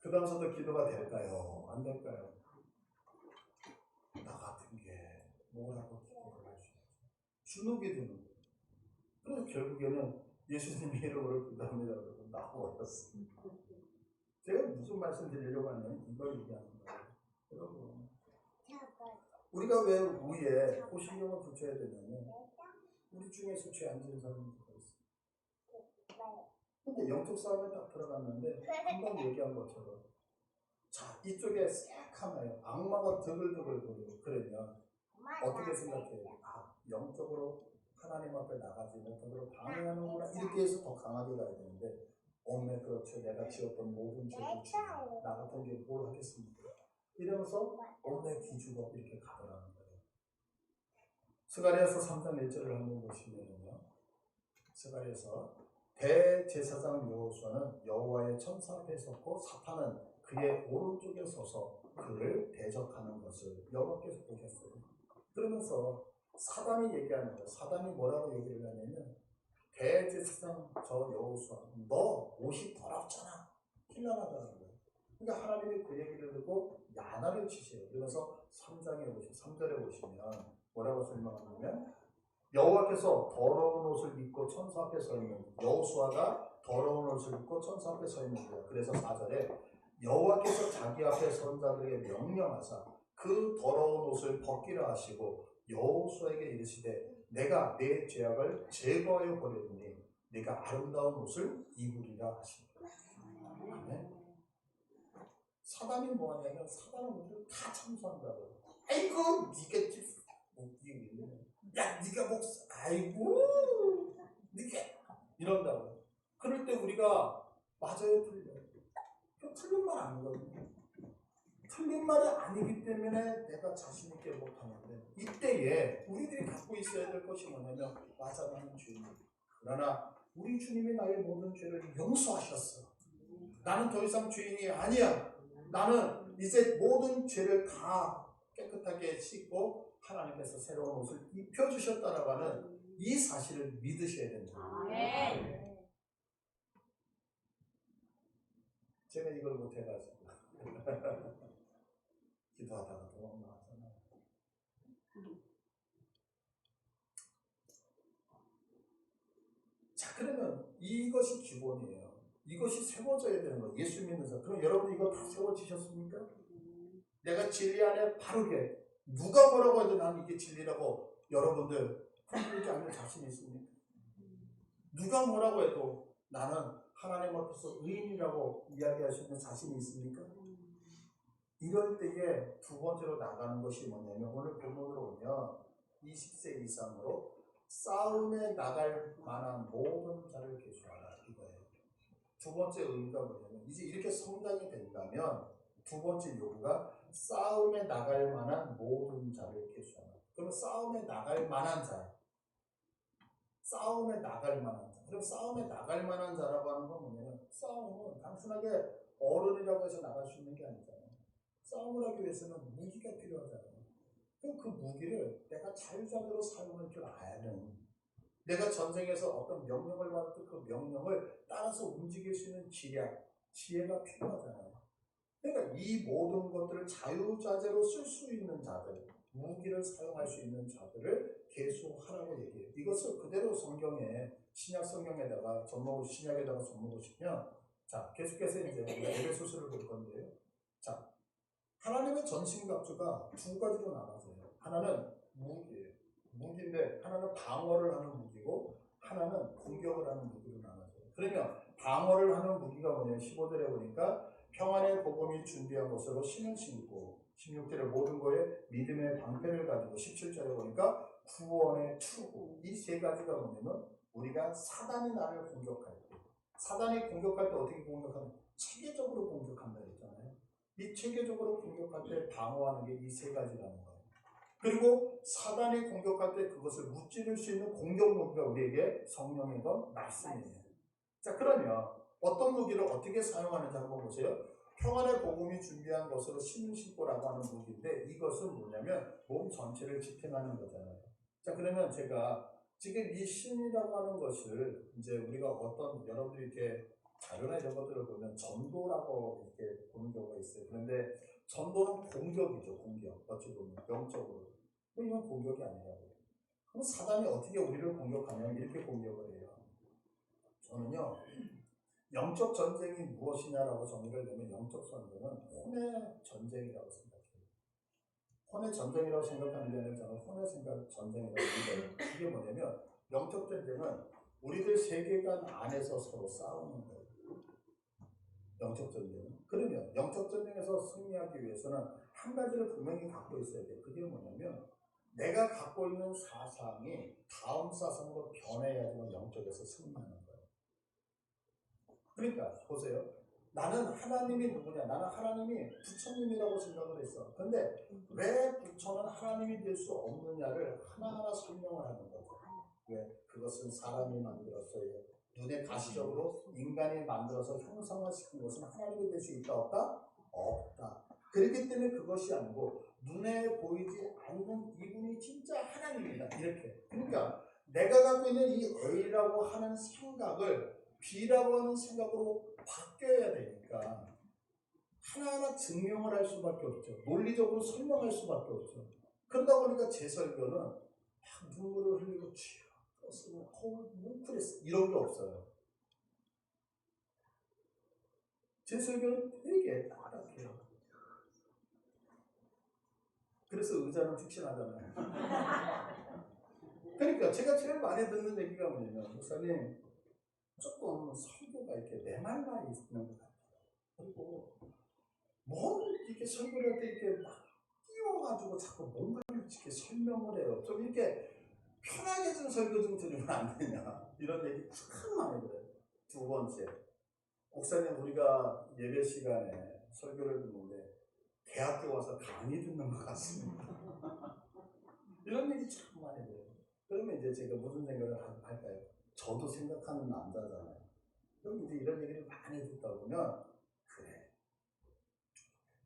그 다음서도 기도가 될까요? 안 될까요? 나 같은 게 뭐라고 기도를 할 수 있지? 주눅이 드는 거예요. 그래서 결국에는 예수님의 이름으로 기도합니다. 그러고 나와버렸습니다. 제가 무슨 말씀 드리려고 하냐면 이걸 얘기하는 거예요. 여러분, 우리가 왜 위에 호신경을 붙여야 되냐면 우리 중에서 죄 안 지은 사람이 누가 있어요. 근데 영적 싸움에 딱 들어갔는데 한번 얘기한 것처럼 자, 이쪽에 새카매요. 악마가 드글드글 거리고 그러면 어떻게 생각해요? 아, 영적으로 하나님 앞에 나가지 못하도록 방해하는구나. 이렇게 해서 더 강하게 가야 되는데 그렇죠. 내가 지었던 모든 죄를 주나 나 같은 게 뭘 하겠습니까? 이러면서 기주가 이렇게 가더라는 거예요. 스가랴서 3장 1절을 한번 보시면요. 스가랴서 대제사장 여호수아는 여호와의 천사 앞에 섰고 사탄은 그의 오른쪽에 서서 그를 대적하는 것을 여호와께서 보셨어요. 그러면서 사단이 얘기하는 거예요. 사단이 뭐라고 얘기를 하냐면 대제사장 저 여호수아 너 옷이 더럽잖아. 힐난하다는 거예요. 그러니까 하나님이 그 얘기를 듣고 야나를 치세요. 그래서 3절에 보시면 뭐라고 설명하냐면 여호와께서 더러운 옷을 입고 천사 앞에 서 있는 여호수아가 더러운 옷을 입고 천사 앞에 서 있는 거예요. 그래서 4절에 여호와께서 자기 앞에 선 자들에게 명령하사 그 더러운 옷을 벗기라 하시고 여호수아에게 이르시되 내가 내 죄악을 제거하여 버렸으니 네가 아름다운 옷을 입으리라 하십니다. 아멘. 사단이 뭐하냐면 사단은 우리를 다 참수한다고. 아이고 네가 야 네가 목사 아이고 네가 이런다고. 그럴 때 우리가 맞아요 틀려요. 틀린 말 아니거든요. 틀린 말이 아니기 때문에 내가 자신 있게 못하는데 이때에 우리들이 갖고 있어야 될 것이 뭐냐면 맞아 나는 주님. 그러나 우리 주님이 나의 모든 죄를 용서하셨어. 나는 더 이상 죄인이 아니야. 나는 이제 모든 죄를 다 깨끗하게 씻고 하나님께서 새로운 옷을 입혀주셨다라고 하는 이 사실을 믿으셔야 된다. 제가 이걸 못해가지고 기도하다가 도망 나왔잖아요. 자, 그러면 이것이 기본이에요. 이것이 세워져야 되는 거예요. 예수 믿는 사람. 그럼 여러분 이거 다 세워지셨습니까? 내가 진리 안에 바르게 누가 뭐라고 해도 난 이게 진리라고 여러분들 흔들리지 않는 자신이 있습니까? 누가 뭐라고 해도 나는 하나님 앞에서 의인이라고 이야기할 수 있는 자신이 있습니까? 이럴 때에 두 번째로 나가는 것이 뭐냐면 오늘 본문으로 오면 20세 이상으로 싸움에 나갈 만한 모든 자를 계수하라 이거예요. 두 번째 의미가 뭐냐면 이제 이렇게 성장이 된다면 두 번째 요구가 싸움에 나갈 만한 모든 자를 계수하라. 그러면 싸움에 나갈 만한 자. 싸움에 나갈 만한 자. 그럼 싸움에 나갈 만한 자라고 하는 건 뭐냐면 싸움은 단순하게 어른이라고 해서 나갈 수 있는 게 아니잖아요. 싸움을 하기 위해서는 무기가 필요하잖아요. 그럼 그 무기를 내가 자유자재로 사용할 줄 아는 내가 전쟁에서 어떤 명령을 받을 때 그 명령을 따라서 움직일 수 있는 지혜가 필요하잖아요. 그러니까 이 모든 것들을 자유자재로 쓸 수 있는 자들, 무기를 사용할 수 있는 자들을 계수하라고 얘기해요. 이것을 그대로 성경에 신약 성경에다가 신약에다가 접목하시면 자 계속해서 이제 우리가 에베소서를 볼 건데요. 자 하나님의 전신갑주가 두 가지로 나눠져요. 하나는 무기예요. 무기인데 하나는 방어를 하는 무기고 하나는 공격을 하는 무기로 나눠져요. 그러면 방어를 하는 무기가 뭐냐면 15절에 보니까 평안의 복음이 준비한 것으로 신을 신고 16절에 모든 거에 믿음의 방패를 가지고 17절에 보니까 구원의 투구 이 세 가지가 뭐냐면 우리가 사단이 나를 공격할 때 사단이 공격할 때 어떻게 공격하냐 체계적으로 공격한다 했잖아요. 이 체계적으로 공격할 때 방어하는 게 이 세 가지라는 거예요. 그리고 사단이 공격할 때 그것을 무찌를 수 있는 공격 무기가 우리에게 성령의 건 말씀이에요. 자 그러면 어떤 무기를 어떻게 사용하는지 한번 보세요. 평안의 복음이 준비한 것으로 신을 신고라고 하는 무기인데 이것은 뭐냐면 몸 전체를 지탱하는 거잖아요. 자 그러면 제가 지금 이 신이라고 하는 것을 이제 우리가 어떤 여러분들이 이렇게 자료나 이런 것들을 보면 전도라고 이렇게 있어요. 그런데 전도는 공격이죠. 공격. 어찌 보면 영적으로. 이건 공격이 아니라고. 그럼 사단이 어떻게 우리를 공격하냐면 이렇게 공격을 해요. 저는요. 영적 전쟁이 무엇이냐라고 정의를 내면 영적 전쟁은 혼의 전쟁이라고 생각해요. 혼의 전쟁이라고 생각하는 게 아니라 저는 혼의 전쟁이라고 생각해요. 이게 뭐냐면 영적 전쟁은 우리들 세계관 안에서 서로 싸우는 거예요. 영적 전쟁은. 그러면 영적 전쟁에서 승리하기 위해서는 한 가지를 분명히 갖고 있어야 돼요. 그게 뭐냐면 내가 갖고 있는 사상이 다음 사상으로 변해야지만 영적에서 승리하는 거예요. 그러니까 보세요. 나는 하나님이 누구냐? 나는 하나님이 부처님이라고 생각을 했어. 근데 왜 부처는 하나님이 될 수 없느냐를 하나하나 설명을 하는 거죠. 왜? 그것은 사람이 만들었어요. 눈에 가시적으로 인간이 만들어서 형상화시킨 것은 하나님이 될 수 있다 없다? 없다. 그렇기 때문에 그것이 아니고 눈에 보이지 않는 이분이 진짜 하나님이다. 이렇게. 그러니까 내가 갖고 있는 이 의라고 하는 생각을 비라고 하는 생각으로 바뀌어야 되니까 하나하나 증명을 할 수밖에 없죠. 논리적으로 설명할 수밖에 없죠. 그러다 보니까 제 설교는 막 눈물을 흘리고 쥐어 뭉클했어 이런 게 없어요. 제 설교는 되게 딱딱해요. 그래서 의자는 푹신하잖아요. 그러니까 제가 제일 많이 듣는 얘기가 뭐냐면 목사님 조금 설교가 이렇게 메말라 있는 것 같아요. 그리고 이렇게 설교를 할 때 이렇게 막 띄워가지고 자꾸 뭔가를 이렇게 설명을 해요. 좀 이렇게 편하게 좀 설교 좀 들으면 안 되냐. 이런 얘기 참 많이 들어요. 두 번째, 목사님 우리가 예배 시간에 설교를 듣는데 대학교 와서 강의 듣는 것 같습니다. 이런 얘기 참 많이 들어요. 그러면 이제 제가 무슨 생각을 할까요? 저도 생각하는 남자잖아요. 그럼 이제 이런 얘기를 많이 듣다 보면 그래.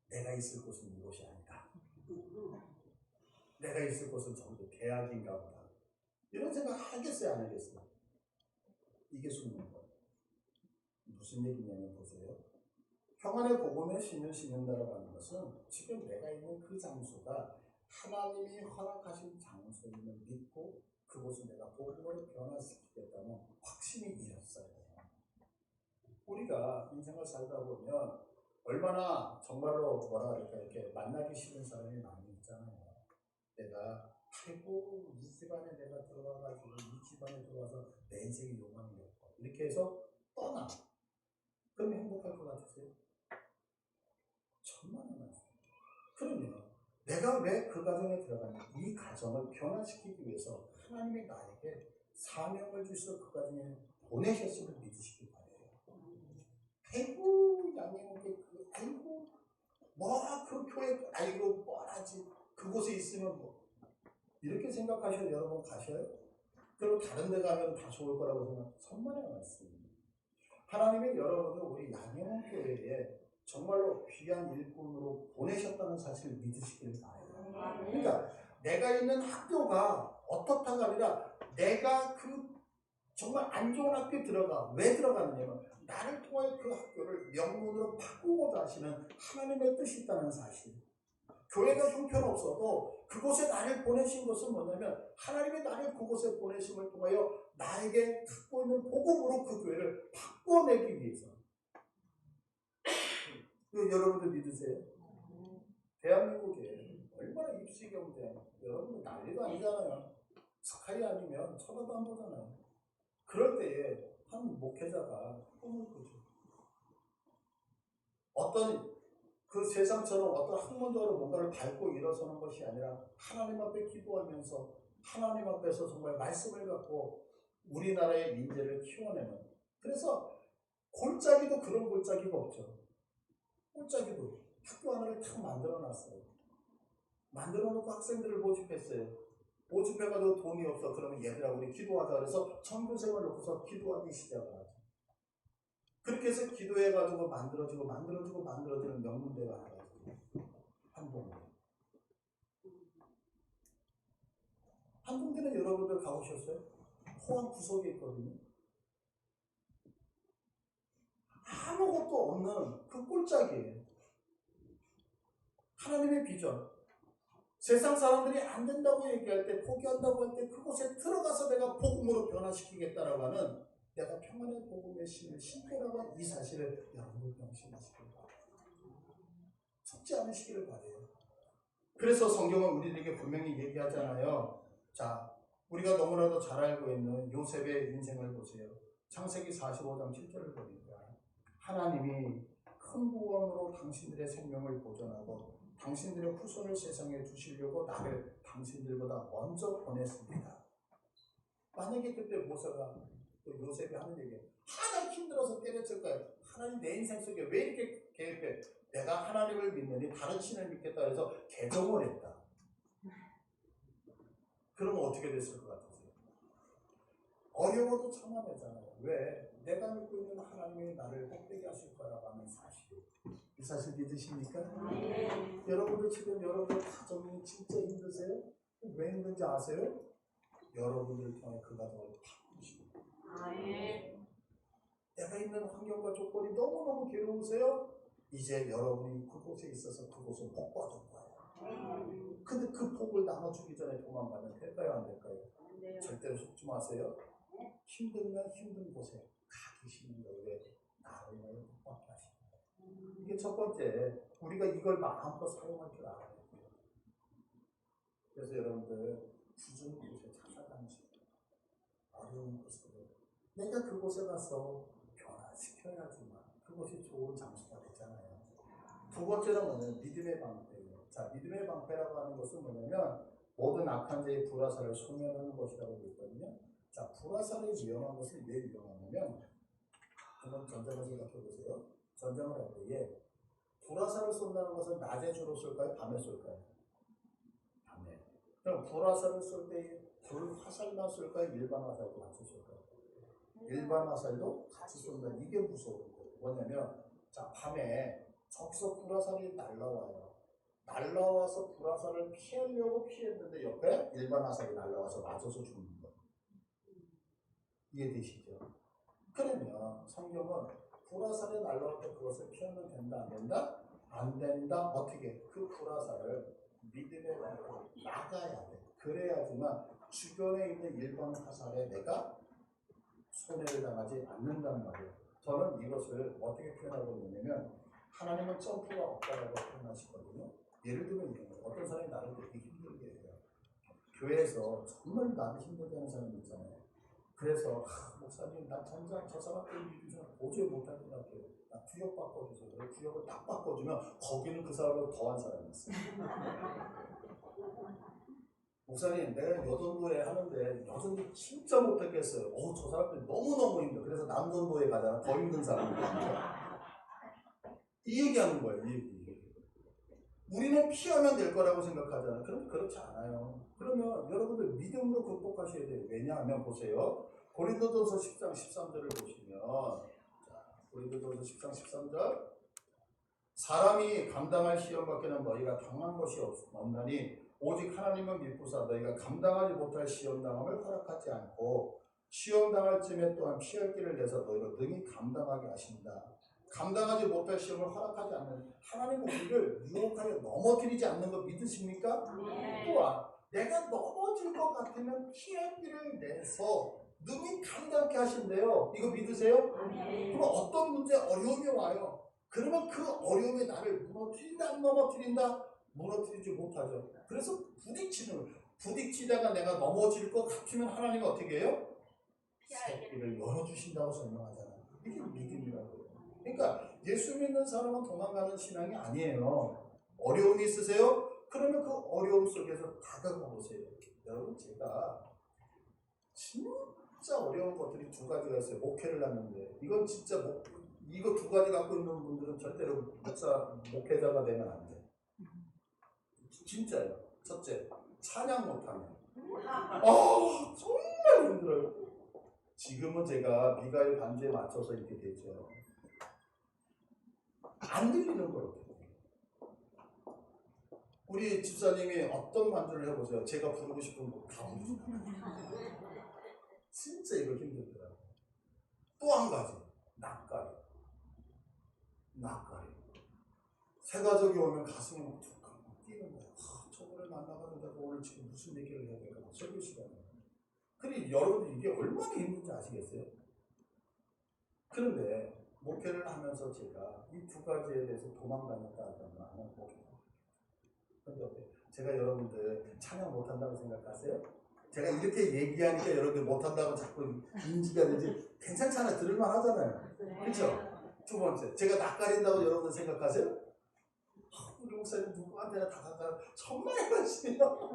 내가 있을 곳은 이곳이 아니다. 내가 있을 곳은 전부 대학인가 보다. 이런 생각 하겠어요, 안 하겠어요? 이게 숨는 거예요. 무슨 얘기냐면 보세요. 평안의 복음에 신을 신는다라고 하는 것은 지금 내가 있는 그 장소가 하나님이 허락하신 장소임을 믿고 그곳을 내가 복음으로 변화시키겠다는 확신이 일었어요. 우리가 인생을 살다 보면 얼마나 정말로 뭐라 그럴까 이렇게 만나기 싫은 사람이 많이 있잖아요. 내가 아이고 이 집안에 내가 들어와가지고 이 집안에 들어와서 내 인생이 요망이 없고 이렇게 해서 떠나. 그럼 행복할 것 같으세요? 천만에 많습니다. 그러면 내가 왜 그 가정에 들어가냐? 이 가정을 변화시키기 위해서 하나님이 나에게 사명을 주셔서 그 가정에 보내셨음을 믿으시기 바래요. 아이고 양양교회 아이고 그 교회 아이고 뻔하지 그곳에 있으면 이렇게 생각하셔도 여러분 가셔요? 그리고 다른 데 가면 다 좋을 거라고 생각 천만에 많습니다. 하나님이 여러분을 우리 양양교회에 정말로 귀한 일꾼으로 보내셨다는 사실을 믿으시길 바라요. 그러니까 내가 있는 학교가 어떻다가 아니라 내가 그 정말 안 좋은 학교에 들어가. 왜 들어가느냐면 나를 통해 그 학교를 명문으로 바꾸고자 하시는 하나님의 뜻이 있다는 사실. 교회가 형편없어도 그곳에 나를 보내신 것은 뭐냐면 하나님이 나를 그곳에 보내심을 통하여 나에게 갖고 있는 복음으로 그 교회를 바꿔내기 위해서. 여러분들 믿으세요? 대한민국에 얼마나 입시 경쟁, 여러분들 난리도 아니잖아요. 스카이 아니면 쳐다도 안 보잖아요. 그럴 때에 한 목회자가 꿈을 꾸죠. 어떤 그 세상처럼 어떤 학문적으로 뭔가를 밟고 일어서는 것이 아니라 하나님 앞에 기도하면서 하나님 앞에서 정말 말씀을 갖고 우리나라의 인재를 키워내는. 그래서 골짜기도 그런 골짜기가 없죠. 골짜기도 학교 하나를 탁 만들어놨어요. 만들어놓고 학생들을 모집했어요. 모집해가지고 돈이 없어. 그러면 얘들아 우리 기도하자. 그래서 전교생을 놓고서 기도하기 시작을 하죠. 그렇게 해서 기도해가지고 만들어지는 명문대가 나가요. 한동대. 한동대는 여러분들 가보셨어요? 포항 구석에 있거든요. 아무것도 없는 그 꼴짝이에요. 하나님의 비전. 세상 사람들이 안 된다고 얘기할 때, 포기한다고 할 때 그곳에 들어가서 내가 복음으로 변화시키겠다라고 하는 내가 평안의 복음의 신을 신표라고 하는 이 사실을 여러분들 명심하시길 바랍니다. 속지 않으시기를 바라요. 그래서 성경은 우리에게 분명히 얘기하잖아요. 자, 우리가 너무나도 잘 알고 있는 요셉의 인생을 보세요. 창세기 45장 7절을 보니까 하나님이 큰 구원으로 당신들의 생명을 보존하고 당신들의 후손을 세상에 두시려고 나를 당신들보다 먼저 보냈습니다. 만약에 그때 모세가 요셉이 하는 얘기, 하나님 힘들어서 때려칠 거예요. 하나님 내 인생 속에 왜 이렇게 계획해? 내가 하나님을 믿느니 다른 신을 믿겠다 해서 개종을 했다. 그러면 어떻게 됐을 것 같으세요? 어려워도 참아내잖아요. 왜? 내가 믿고 있는 하나님이 나를 복되게 하실 거라고 하는 사실. 이 사실 믿으십니까? 네. 여러분들 지금 여러분들 가정이 진짜 힘드세요? 왜 힘든지 아세요? 여러분들 통해 그 가정을 바꾸시고. 네. 내가 있는 환경과 조건이 너무너무 괴로우세요? 이제 여러분이 그곳에 있어서 그곳을 복 받은 거예요. 근데 그 복을 나눠주기 전에 도망가면 될까요? 안 될까요? 네. 절대로 속지 마세요. 힘들면 힘든 곳에 가 계시는 거예요. 왜? 나를 위하여 복받게 하시는 거예요. 이게 첫 번째, 우리가 이걸 마음껏 사용할 줄 알아야 돼요. 그래서 여러분들 부주는 곳에 찾아다니시고 어려운 곳으로 내가 그곳에 가서 변화시켜야지만 그것이 좋은 장소가 되잖아요. 두 번째는 뭐냐면 믿음의 방패예요. 자, 믿음의 방패라고 하는 것은 뭐냐면 모든 악한 자의 불화살을 소멸하는 것이라고 되어 있거든요. 자, 불화살이 위험한 것은 왜 위험하냐면 한번 전쟁을 생각해 보세요. 전쟁을 할 때에 불화살을 쏜다는 것은 낮에 주로 쏠까요? 밤에 쏠까요? 밤에. 그럼 불화살을 쏠 때 불화살만 쏠까요? 일반 화살도 같이 쏠까요? 일반 화살도 같이 쏜다. 이게 무서운 거예요. 뭐냐면 자, 밤에 저기서 불화살이 날라와요. 날라와서 불화살을 피하려고 피했는데 옆에 일반 화살이 날라와서 맞아서 죽는 거예요. 이해되시죠? 그러면 성경은 불화살이 날라올 때 그것을 피하면 된다, 안 된다? 안 된다. 어떻게? 그 불화살을 믿음의 방패로 나가야 돼. 그래야지만 주변에 있는 일반 화살에 내가 손해를 당하지 않는단 말이에요. 저는 이것을 어떻게 표현하고 있냐면 하나님은 점프가 없다라고 표현하시거든요. 예를 들면 이런 거예요. 어떤 사람이 나를 되게 힘들게 해요. 교회에서 정말 나를 힘들게 하는 사람이 있잖아요. 그래서 목사님 나 전장 저 사람들 믿으면 도저히 못할 것 같아요. 나 구역 바꿔주세요. 구역을 딱 바꿔주면 거기는 그 사람보다 더한 사람이 있어요. 목사님 내가 여전도에 하는데 여전도 진짜 못하겠어요. 저 사람들 너무너무 힘들어. 그래서 남전도에 가잖아. 더 힘든 사람들. 이 얘기하는 거예요. 이 얘기. 우리는 피하면 될 거라고 생각하잖아요. 그럼 그렇지 않아요. 그러면 여러분들 믿음으로 극복하셔야 돼요. 왜냐하면 보세요. 고린도전서 10장 13절을 보시면 자, 고린도전서 10장 13절 사람이 감당할 시험 밖에는 너희가 당한 것이 없나니 오직 하나님은 믿고사 너희가 감당하지 못할 시험당함을 허락하지 않고 시험당할 쯤에 또한 피할 길을 내서 너희로 능히 감당하게 하신다. 감당하지 못할 시험을 허락하지 않는 하나님은 우리를 유혹하여 넘어뜨리지 않는 거 믿으십니까? 네. 또한 내가 넘어질 것 같으면 피할 길을 내서 능히 감당케 하신대요. 이거 믿으세요? 네. 그럼 어떤 문제 어려움이 와요. 그러면 그 어려움에 나를 무너뜨린다 안 무너뜨린다? 무너뜨리지 못하죠. 그래서 부딪히다가 내가 넘어질 것 같으면 하나님이 어떻게 해요? 새끼를 열어주신다고 설명하잖아요. 이게 믿음이라고요. 그러니까 예수 믿는 사람은 도망가는 신앙이 아니에요. 어려움이 있으세요? 그러면 그 어려움 속에서 다가가 보세요. 여러분 제가 진짜 어려운 것들이 두 가지가 있어요. 목회를 하는데 이건 진짜 이거 두 가지 갖고 있는 분들은 절대로 목회자가 되면 안 돼. 진짜요. 첫째, 찬양 못하면. 정말 힘들어요. 지금은 제가 미가엘 반주에 맞춰서 이렇게 되죠. 안 들리는 거예요. 우리 집사님이 어떤 반주를 해보세요. 제가 부르고 싶은 곡 다 부르죠. 진짜 이거 힘들더라고요. 또 한 가지, 낯가리. 새 가족이 오면 가슴이 막 툭하고 뛰는 거야. 저분을 만나가지고 내가 오늘 지금 무슨 얘기를 해야 될까? 설교 시간에. 근데 여러분들 이게 얼마나 힘든지 아시겠어요? 그런데 목회를 하면서 제가 이 두 가지에 대해서 도망다녔다 하면 나는 목회다. 그런데 제가 여러분들 찬양 못한다고 생각하세요? 제가 이렇게 얘기하니까 여러분들 못한다고 자꾸 인지가 되지. 괜찮잖아요. 들을만 하잖아요. 그렇죠? 두 번째, 제가 낯가린다고 여러분들 생각하세요? 우리 목사님 누구한테나 다가가 천만의 말씀이요.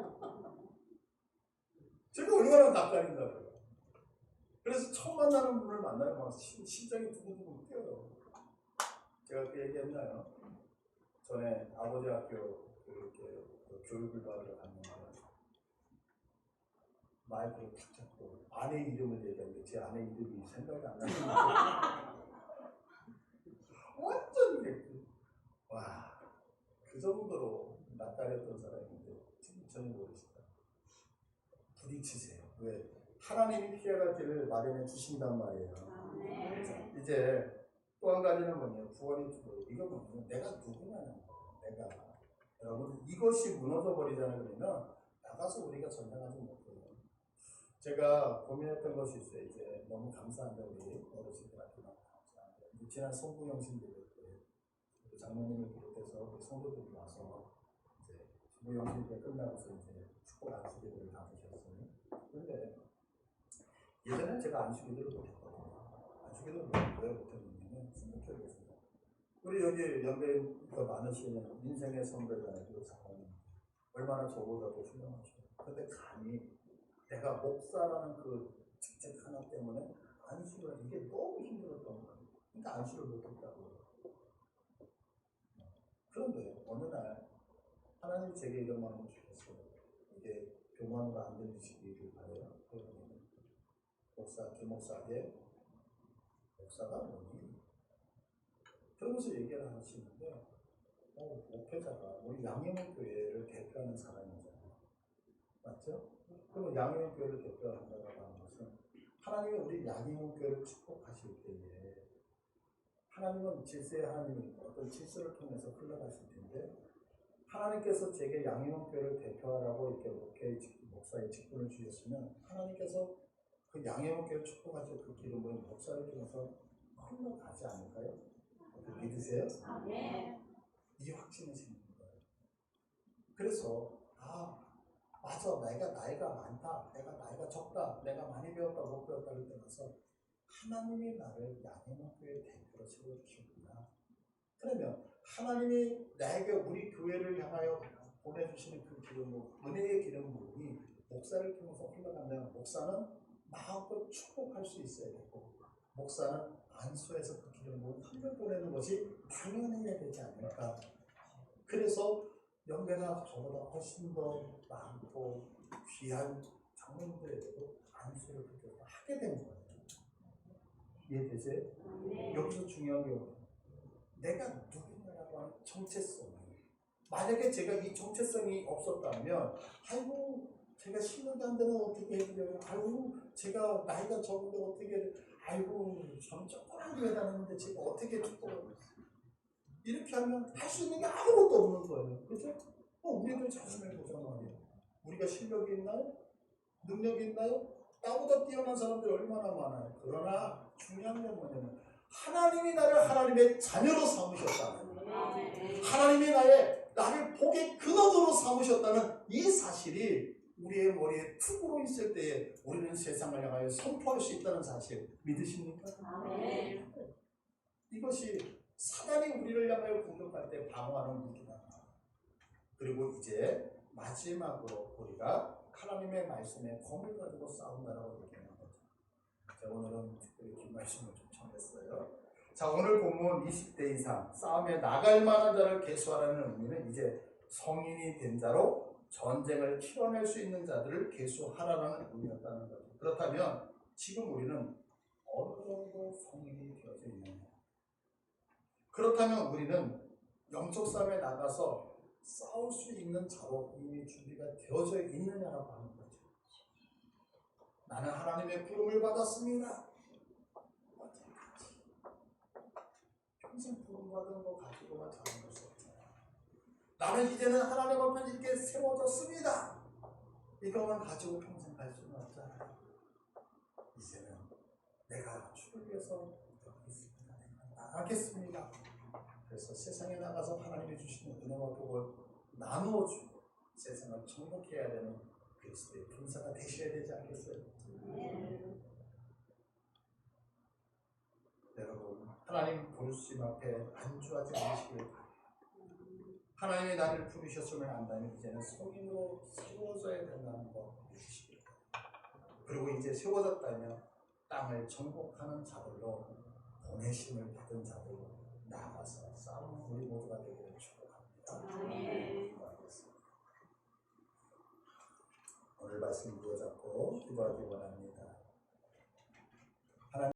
제가 얼마나 낯가린다고요. 그래서 처음 만나는 분을 만나면 막 심장이 두근두근 뛰어요. 제가 그 얘기했나요? 전에 아버지 학교 이렇게 교육을 받으러 갔는데 마이크를 탁 잡고 아내 이름을 얘기하는데 제 아내 이름이 생각이 안 나요. 완전 와, 그 정도로 낯가렸던 사람인데 지금 전혀 모르시다. 부딪히세요. 왜? 하나님이 피해갈 길을 마련해 주신단 말이에요. 자, 이제 또 한 가지는 뭐냐면 구원이 두 가지. 이거 뭐냐면 내가 누구냐는 거예요. 내가. 여러분 이것이 무너져 버리자는 그러면 나가서 우리가 전쟁하지 못해요. 제가 고민했던 것이 있어요. 이제 너무 감사한데 우리 어르신들한테 너무 감사한데 지난 성부영신 예배 때 장로님을 비롯해서 우리 성도들이 와서 이제 성부영신 때 끝나고서 이제 축복 안수기도를 받으셨어요. 그런데 예전에 제가 안수기도를 못했거든요. 안수기도를 왜 못했냐면 생각해보세요. 우리 여기 연배인 더 많으시는 인생의 선배잖아요. 그 장로님 얼마나 저보다도 훌륭하시고 근데 감히 내가 목사라는 그 직책 하나 때문에 안수를 이게 너무 힘들었던 거예요. 그러니까 안수를 못했다고요. 그런데 어느 날 하나님이 제게 이런 마음을 주셨어요. 이게 교만으로 안 들리시기를 바래요. 목사, 김목사에게 목사가 뭐니? 그러면서 얘기를 하시는데 목회자가 우리 양영훈 교회를 대표하는 사람이잖아요. 맞죠? 그러면 양영훈 교회를 대표한다고 하는 것은 하나님이 우리 양영훈 교회를 축복하실 때에 하나님은 질서의 하나님이 어떤 질서를 통해서 흘러가실 텐데 하나님께서 제게 양영훈 교회를 대표하라고 이렇게 목사의 직분을 주셨으면 하나님께서 그 양영훈 교회를 축복하실 그 기름은 목사를 통해서 흘러가지 않을까요? 믿으세요? 네. 이 확신이 생기는 거예요. 그래서 맞아, 내가 나이가 많다, 내가 나이가 적다, 내가 많이 배웠다, 못 배웠다 를 떠나서 하나님이 나를 양현옥 교회 대표로 세워주셨구나. 그러면 하나님이 나에게 우리 교회를 향하여 보내주시는 그 기름, 은혜의 기름 부음이 목사를 통해서 흘러간다면 목사는 마음껏 축복할 수 있어야 되고 목사는 안수해서 그 기름 부음을 흘려보내는 것이 당연해야 되지 않을까. 그래서 연배가 저보다 훨씬 더 많고 귀한 장로님들에게도 안수를 그렇게 하게 된 거예요. 이해되세요? 네. 여기서 중요한 게 뭐예요? 내가 누구냐라고 하는 정체성. 만약에 제가 이 정체성이 없었다면 아이고 제가 신뢰가 안 되는 어떻게 해드려요? 아이고 제가 나이가 적은데 어떻게 아이고 전 조그만 교회 다녔는데 제가 어떻게 축복을 이렇게 하면 할 수 있는 게 아무것도 없는 거예요. 그죠? 우리들 자신을 보자 말이에요. 우리가 실력이 있나요? 능력이 있나요? 나보다 뛰어난 사람들이 얼마나 많아요. 그러나 중요한 건 뭐냐면 하나님이 나를 하나님의 자녀로 삼으셨다는 하나님이 나를 복의 근원으로 삼으셨다는 이 사실이 우리의 머리에 툭으로 있을 때에 우리는 세상을 향하여 선포할 수 있다는 사실 믿으십니까? 네. 이것이 사단이 우리를 향하여 공격할 때 방어하는 무기다. 그리고 이제 마지막으로 우리가 하나님의 말씀에 검을 가지고 싸운다라고 얘기하는 거죠. 자, 오늘은 특별히 긴 말씀을 좀 전했어요. 자, 오늘 본문 20대 이상 싸움에 나갈 만한 자를 계수하라는 의미는 이제 성인이 된 자로 전쟁을 치러낼 수 있는 자들을 계수하라는 의미였다는 거죠. 그렇다면 지금 우리는 어느 정도 성인이 되어져 있느냐? 그렇다면 우리는 영적 싸움에 나가서 싸울 수 있는 자로 이미 준비가 되어져 있느냐라고 하는 거죠. 나는 하나님의 부름을 받았습니다. 평생 부름받은 거 가지고만 자는 것이 없잖아. 나는 이제는 하나님 앞에 이렇게 세워졌습니다. 이것만 가지고 평생 갈 수는 없잖아요. 이제는 내가 주를 위해서 나가겠습니다. 그래서 세상에 나가서 하나님이 주시는 은혜와 복을 나누어주고 세상을 정복해야 되는 그리스도의 군사가 되셔야 되지 않겠어요? 여러분, 하나님 부르심 앞에 안주하지 않으시길 바랍니다. 하나님의 나를 부르셨음을 안다면 이제는 성인으로 세워져야 된다는 거 믿으시길 바랍니다. 그리고 이제 세워졌다면 땅을 정복하는 자들로 보내심을 받은 자들로 나아가서 싸우는 우리 모두가 되기를 축복합니다. 기도하겠습니다. 오늘 말씀 부여잡고 기도하기 원하는